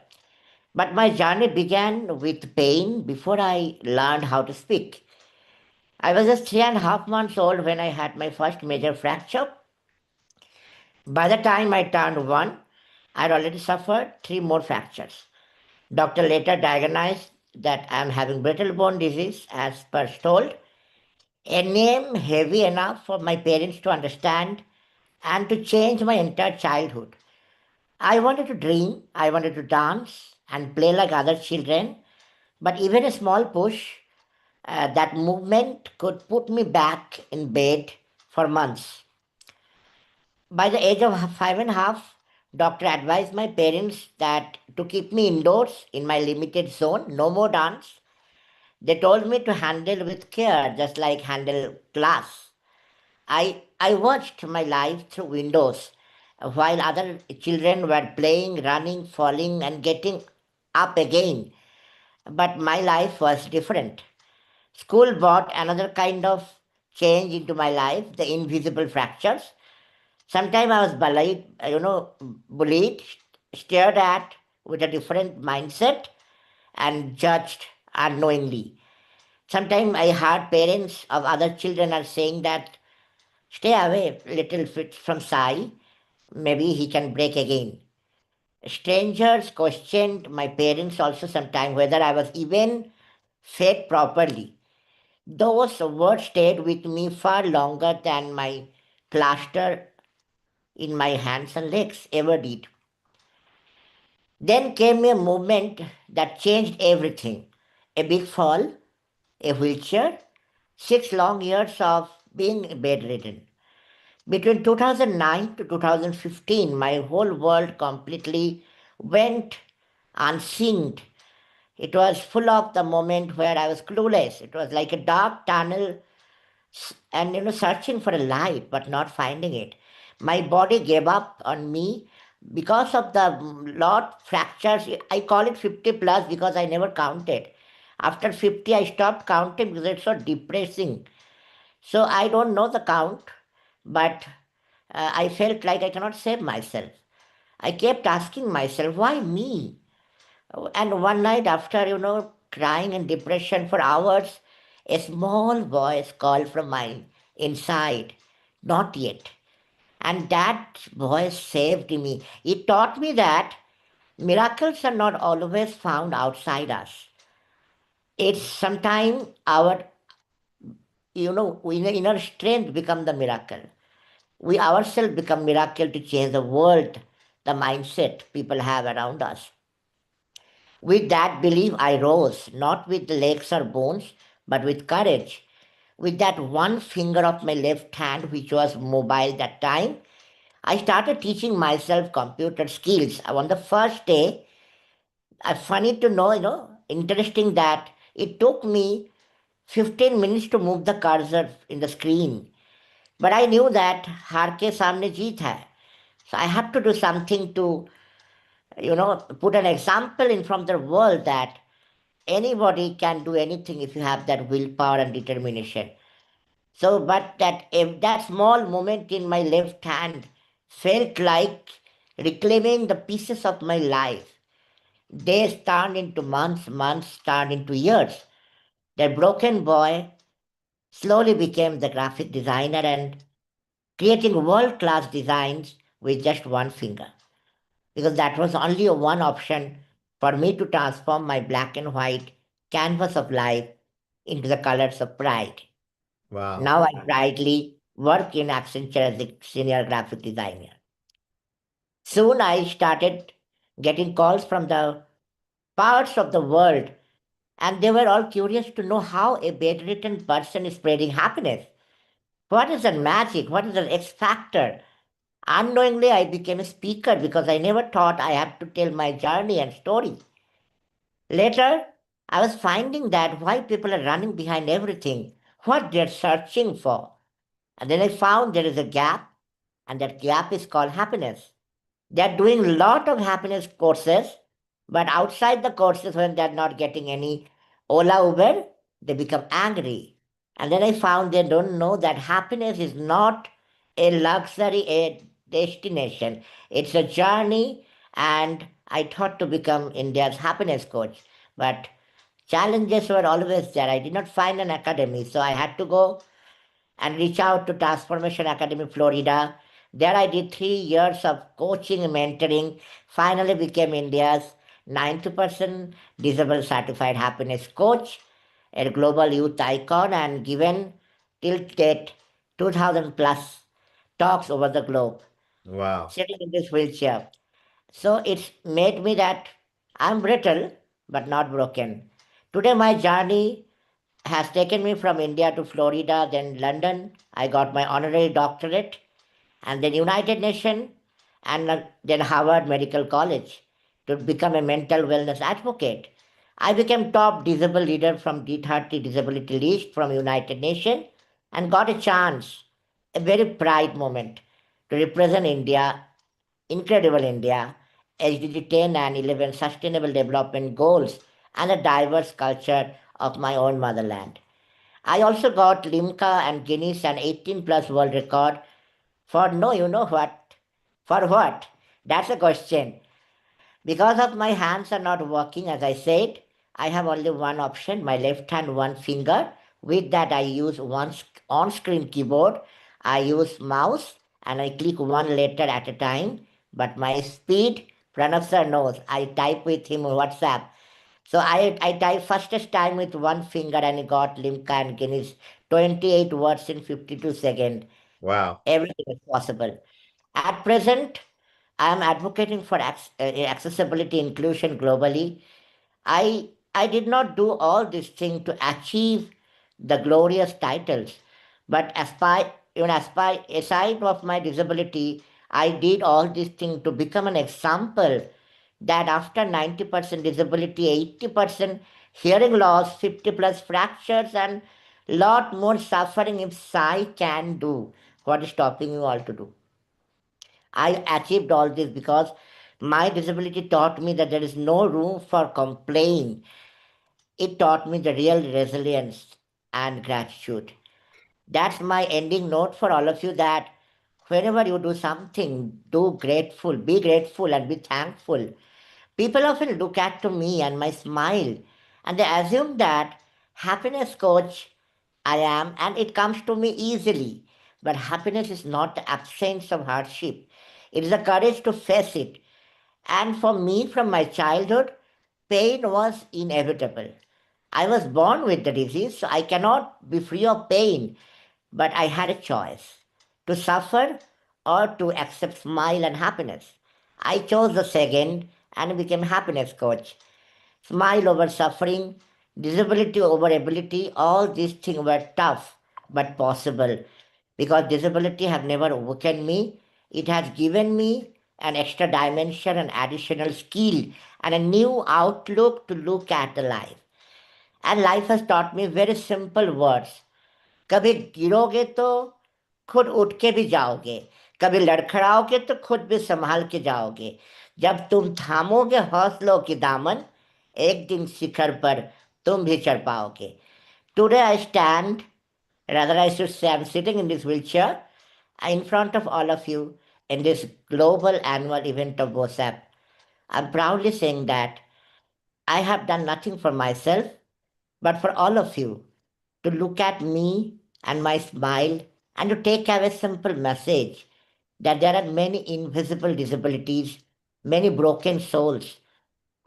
But my journey began with pain before I learned how to speak. I was just 3.5 months old when I had my first major fracture. By the time I turned one, I'd already suffered three more fractures. Doctor later diagnosed that I'm having brittle bone disease, as Sparsh told, a name heavy enough for my parents to understand and to change my entire childhood. I wanted to dream, I wanted to dance and play like other children, but even a small push, that movement could put me back in bed for months. By the age of 5.5, doctor advised my parents that to keep me indoors in my limited zone, no more dance. They told me to handle with care, just like handle class. I watched my life through windows while other children were playing, running, falling, and getting up again. But my life was different. School brought another kind of change into my life, the invisible fractures. Sometimes I was bullied, stared at with a different mindset, and judged unknowingly. Sometimes I heard parents of other children are saying that stay away little bit from Sai, maybe he can break again. Strangers questioned my parents also sometimes whether I was even fed properly. Those words stayed with me far longer than my plaster in my hands and legs ever did. Then came a moment that changed everything. A big fall, a wheelchair, 6 long years of being bedridden. Between 2009 to 2015, my whole world completely went unsynced. It was full of the moment where I was clueless. It was like a dark tunnel and searching for a light but not finding it. My body gave up on me because of the lot fractures. I call it 50 plus because I never counted. After 50, I stopped counting because it's so depressing. So I don't know the count, but I felt like I cannot save myself. I kept asking myself, why me? And one night, after, crying in depression for hours, a small voice called from my inside, not yet. And that voice saved me. It taught me that miracles are not always found outside us. It's sometimes our, inner strength become the miracle. we ourselves become miracle to change the world, the mindset people have around us. With that belief, I rose, not with legs or bones, but with courage. With that one finger of my left hand, which was mobile that time, I started teaching myself computer skills. On the first day, funny to know, interesting that it took me 15 minutes to move the cursor in the screen. But I knew that हार के सामने जीत है. So I had to do something to, put an example in front of the world that anybody can do anything if you have that willpower and determination. So, but that small moment in my left hand felt like reclaiming the pieces of my life. Days turned into months, months turned into years. That broken boy slowly became the graphic designer and creating world-class designs with just one finger. Because that was only one option for me to transform my black and white canvas of life into the colors of pride. Wow. Now I proudly work in Accenture as a senior graphic designer. Soon I started getting calls from the parts of the world, and they were all curious to know how a bedridden person is spreading happiness. What is the magic? What is the X factor? Unknowingly, I became a speaker because I never thought I had to tell my journey and story. Later, I was finding that why people are running behind everything, what they're searching for. And then I found there is a gap, and that gap is called happiness. They're doing a lot of happiness courses, but outside the courses, when they're not getting any Ola Uber, they become angry. And then I found they don't know that happiness is not a luxury, a destination. It's a journey, and I thought to become India's happiness coach. But challenges were always there. I did not find an academy, so I had to go and reach out to Transformation Academy, Florida. There I did 3 years of coaching and mentoring, finally became India's 90% disabled certified happiness coach, a global youth icon, and given till date 2000 plus talks over the globe, Wow. sitting in this wheelchair. So it's made me that I'm brittle but not broken. Today my journey has taken me from India to Florida, then London. I got my honorary doctorate, and then United Nations, and then Harvard Medical College to become a mental wellness advocate. I became top disabled leader from D30 disability list from United Nations and got a chance, a very pride moment to represent India, incredible India, SDG 10 and 11 sustainable development goals and a diverse culture of my own motherland. I also got Limca and Guinness and 18 plus world record for no, you know what? For what? That's a question. Because of my hands are not working, as I said, I have only one option, my left hand, one finger. With that, I use one on-screen keyboard. I use mouse and I click one letter at a time. But my speed, Pranav sir knows. I type with him on WhatsApp. So I type fastest time with one finger and I got Limca and Guinness 28 words in 52 seconds. Wow. Everything is possible. At present, I am advocating for accessibility inclusion globally. I did not do all these things to achieve the glorious titles, but aside of my disability, I did all these things to become an example that after 90% disability, 80% hearing loss, 50 plus fractures, and lot more suffering, if I can do, what is stopping you all to do? I achieved all this because my disability taught me that there is no room for complaint. It taught me the real resilience and gratitude. That's my ending note for all of you that whenever you do something, be grateful and be thankful. People often look at to me and my smile and they assume that happiness coach I am and it comes to me easily. But happiness is not the absence of hardship. It is the courage to face it. And for me, from my childhood, pain was inevitable. I was born with the disease, so I cannot be free of pain, but I had a choice. to suffer or to accept smile and happiness. I chose the second and became happiness coach. Smile over suffering, disability over ability, all these things were tough but possible because disability has never weakened me. It has given me an extra dimension, an additional skill, and a new outlook to look at the life. And life has taught me very simple words. कभी गिरोगे तो खुद उठ के भी जाओगे, कभी लड़खड़ाओगे तो खुद भी संभाल के जाओगे, जब तुम थामोगे हौसलों की दामन, एक दिन शिखर पर तुम भी चढ़ पाओगे. Today I stand, rather I should say I'm sitting in this wheelchair in front of all of you in this global annual event of VOSAP. I'm proudly saying that I have done nothing for myself, but for all of you to look at me and my smile and to take away a simple message that there are many invisible disabilities, many broken souls,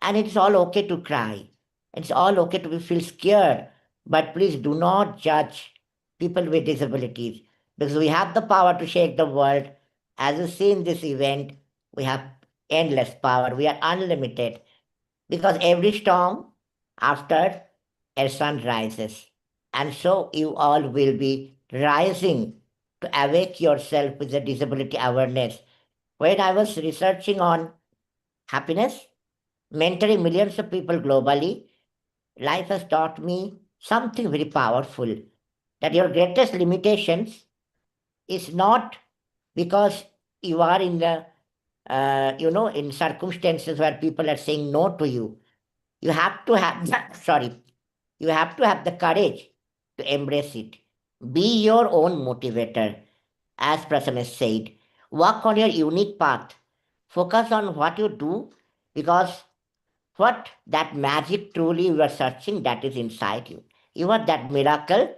and it's all okay to cry. It's all okay to feel scared, but please do not judge people with disabilities because we have the power to shake the world. As you see in this event, we have endless power. We are unlimited because every storm after a sun rises. And so you all will be rising to awake yourself with the disability awareness. When I was researching on happiness, mentoring millions of people globally, life has taught me something very powerful, that your greatest limitations is not because you are in the in circumstances where people are saying no to you. You have to have you have to have the courage to embrace it. Be your own motivator, as Prathamesh said. Work on your unique path. Focus on what you do because what that magic truly you are searching, that is inside you. You are that miracle.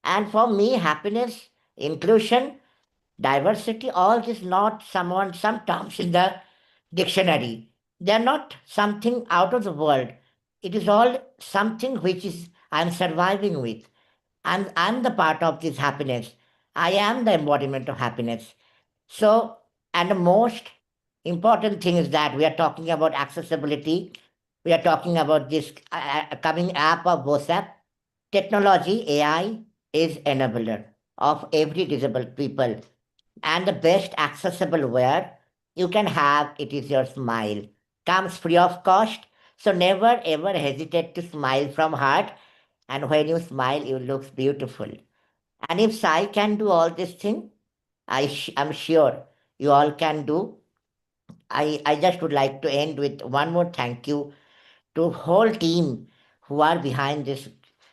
And for me, happiness, inclusion, diversity, all this not some terms in the dictionary. They are not something out of the world. It is all something which is I'm surviving with. And I'm the part of this happiness. I am the embodiment of happiness. So, and the most important thing is that we are talking about accessibility. We are talking about this coming app of VOSAP. Technology, AI, is enabler of every disabled people. And the best accessible wear you can have, it is your smile. Comes free of cost. So never ever hesitate to smile from heart. And when you smile, you look beautiful. And if Sai can do all this thing, I'm sure you all can do. I just would like to end with one more thank you to whole team who are behind this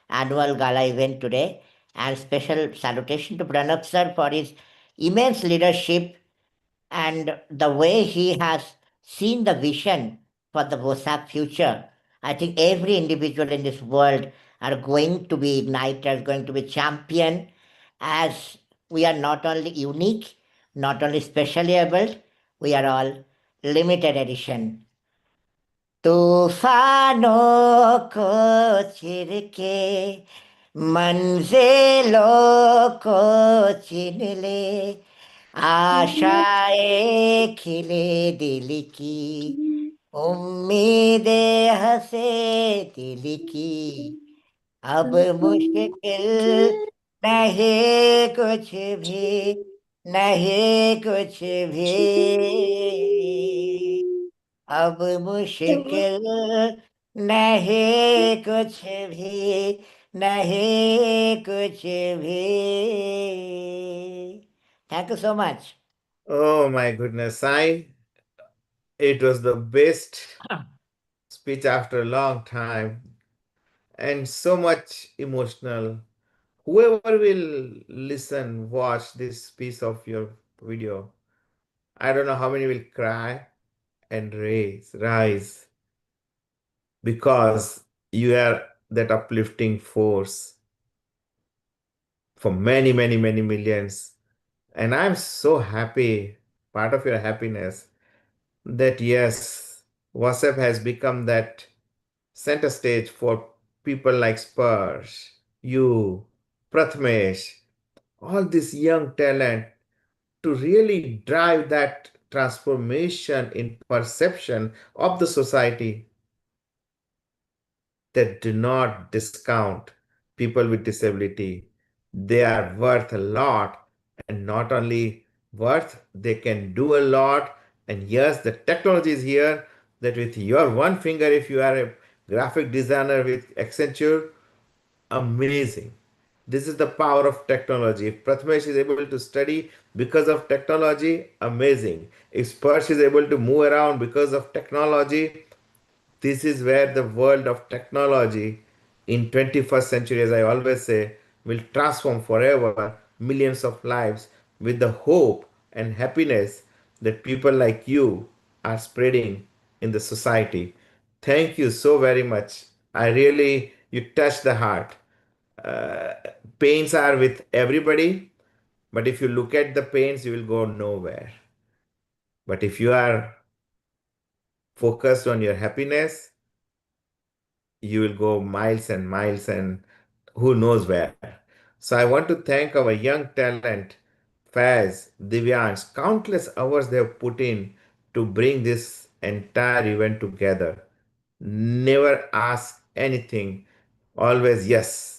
annual gala event today, and special salutation to Pranab sir for his immense leadership and the way he has seen the vision for the VOSAP future. I think every individual in this world are going to be igniters, going to be champion, as we are not only unique, not only specially able, we are all limited edition. तूफानों को चिर के मंजिलों को चीन ले, आशाएं खिले दिल की, उम्मीदें हंसे दिल की, अब मुश्किल नहीं कुछ भी, नहीं कुछ भी, अब मुश्किल नहीं कुछ भी, नहीं कुछ भी. Thank you so much. Oh my goodness, it was the best speech after a long time and so much emotional. Whoever will listen, watch this piece of your video, I don't know how many will cry and rise because you are that uplifting force for many, many, many millions. And I'm so happy, part of your happiness, that yes, WhatsApp has become that center stage for people like Sparsh, you, Prathmesh, all this young talent to really drive that transformation in perception of the society, that do not discount people with disability. They are worth a lot, and not only worth, they can do a lot. And yes, the technology is here that with your one finger, if you are a graphic designer with Accenture, amazing. This is the power of technology. If Prathmesh is able to study because of technology, amazing. If Sparsh is able to move around because of technology, this is where the world of technology in 21st century, as I always say, will transform forever millions of lives with the hope and happiness that people like you are spreading in the society. Thank you so very much. I really, you touch the heart. Uh, Pains are with everybody, but if you look at the pains, you will go nowhere. But if you are focused on your happiness, you will go miles and miles and who knows where. So I want to thank our young talent, Faz, Divyansh, countless hours they have put in to bring this entire event together. Never ask anything, always yes.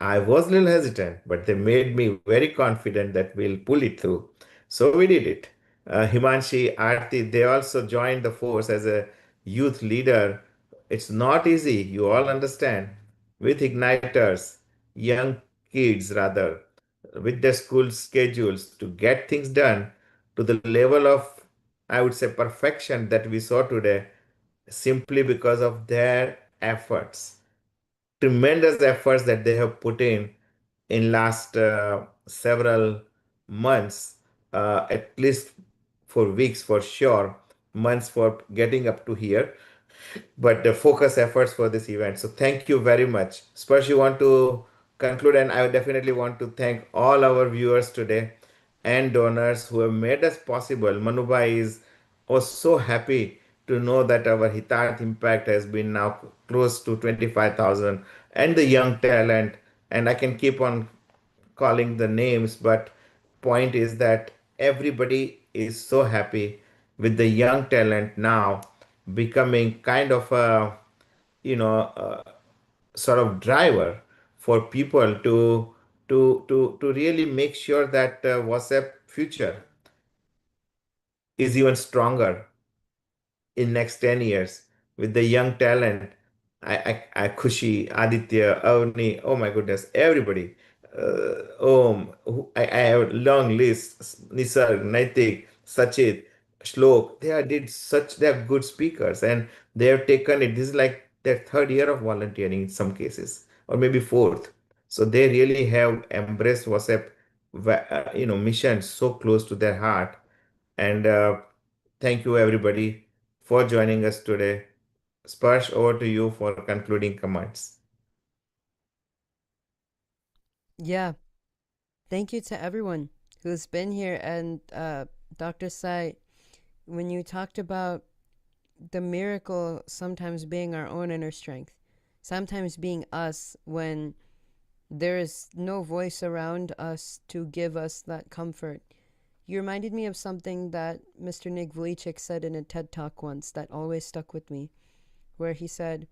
I was a little hesitant, but they made me very confident that we'll pull it through. So we did it. Himanshi, Aarti, they also joined the force as a youth leader. It's not easy, you all understand. With igniters, young kids rather, with their school schedules to get things done to the level of, I would say, perfection that we saw today, simply because of their efforts, tremendous efforts that they have put in last several months, at least for weeks for sure, months for getting up to here, but the focus efforts for this event. So thank you very much. Sparsh, you want to conclude? And I would definitely want to thank all our viewers today and donors who have made us possible. Manubai is was so happy to know that our Hitarth impact has been now close to 25,000, and the young talent, and I can keep on calling the names, but point is that everybody is so happy with the young talent now becoming kind of a, sort of driver for people to really make sure that WhatsApp future is even stronger in next 10 years with the young talent. I Khushi, Aditya, Avni, oh my goodness, everybody. I have a long list. Nisarg, Naitik, Sachit, Shlok. They are good speakers, and they have taken it. This is like their third year of volunteering in some cases, or maybe fourth. So they really have embraced WhatsApp, mission so close to their heart. And thank you everybody for joining us today. Sparsh, over to you for concluding comments. Yeah. Thank you to everyone who's been here. And Dr. Sai, when you talked about the miracle sometimes being our own inner strength, sometimes being us when there is no voice around us to give us that comfort. You reminded me of something that Mr. Nick Vujicic said in a TED Talk once that always stuck with me, where he said,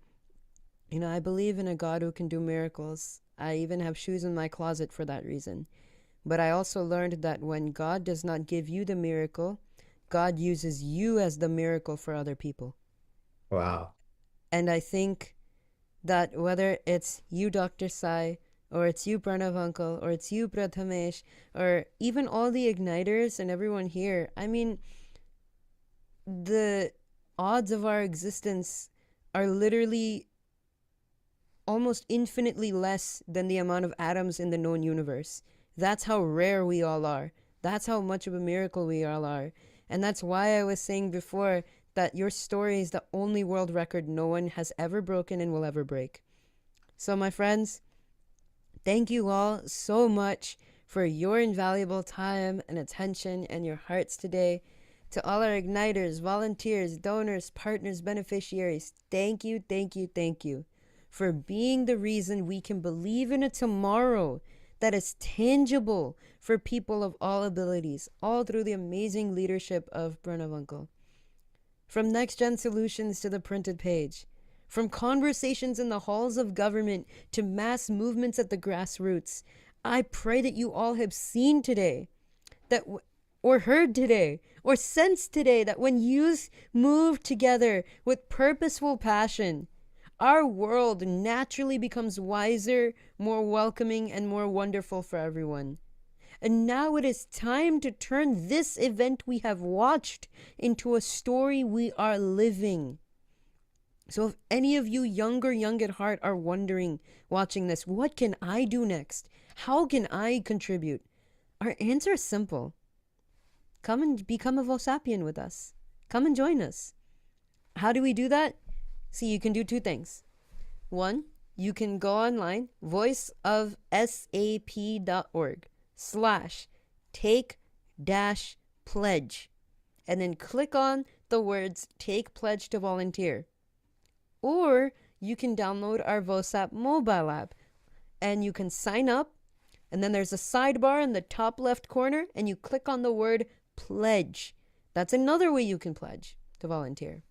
I believe in a God who can do miracles. I even have shoes in my closet for that reason. But I also learned that when God does not give you the miracle, God uses you as the miracle for other people. Wow. And I think that whether it's you, Dr. Sai, or it's you, Pranav Uncle, or it's you, Prathamesh, or even all the igniters and everyone here, I mean, the odds of our existence are literally almost infinitely less than the amount of atoms in the known universe. That's how rare we all are. That's how much of a miracle we all are. And that's why I was saying before that your story is the only world record no one has ever broken and will ever break. So, my friends, thank you all so much for your invaluable time and attention and your hearts today. To all our igniters, volunteers, donors, partners, beneficiaries, thank you, thank you, thank you for being the reason we can believe in a tomorrow that is tangible for people of all abilities, all through the amazing leadership of Pranav Uncle. From next-gen solutions to the printed page, from conversations in the halls of government to mass movements at the grassroots, I pray that you all have seen today, or heard today, or sensed today that when youth move together with purposeful passion, our world naturally becomes wiser, more welcoming, and more wonderful for everyone. And now it is time to turn this event we have watched into a story we are living. So if any of you young at heart are wondering, watching this, what can I do next? How can I contribute? Our answer is simple. Come and become a VOSAPian with us. Come and join us. How do we do that? See, you can do two things. One, you can go online, voiceofsap.org/take-pledge, and then click on the words Take Pledge to Volunteer. Or you can download our VOSAP mobile app, and you can sign up, and then there's a sidebar in the top left corner, and you click on the word Pledge. That's another way you can pledge to volunteer.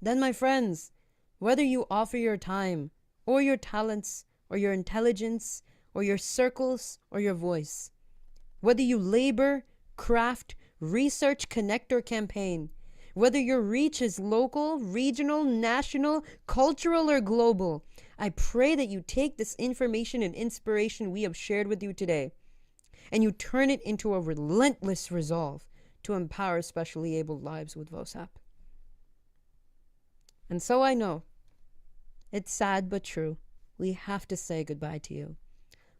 Then, my friends, whether you offer your time, or your talents, or your intelligence, or your circles, or your voice, whether you labor, craft, research, connect, or campaign, whether your reach is local, regional, national, cultural, or global, I pray that you take this information and inspiration we have shared with you today, and you turn it into a relentless resolve to empower specially abled lives with VOSAP. And so I know, it's sad but true, we have to say goodbye to you.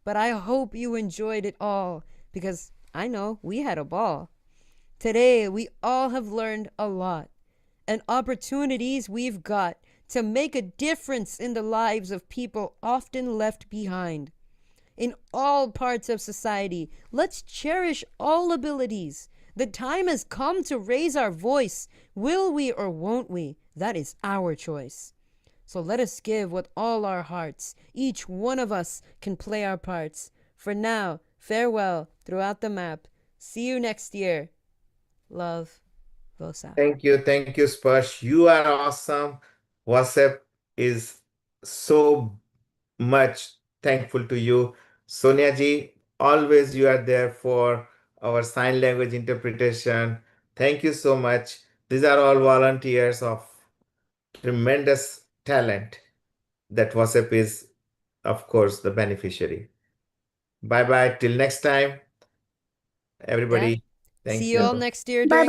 But I hope you enjoyed it all, because I know we had a ball. Today, we all have learned a lot, and opportunities we've got to make a difference in the lives of people often left behind. In all parts of society, let's cherish all abilities. The time has come to raise our voice. Will we or won't we? That is our choice. So let us give with all our hearts. Each one of us can play our parts. For now, farewell throughout the map. See you next year. Love, VOSAP. Thank you, Sparsh. You are awesome. VOSAP is so much thankful to you. Sonia ji, always you are there for our sign language interpretation. Thank you so much. These are all volunteers of tremendous talent that VOSAP is, of course, the beneficiary. Bye-bye. Till next time, everybody. Yeah. Thank See you you. all next year Bye during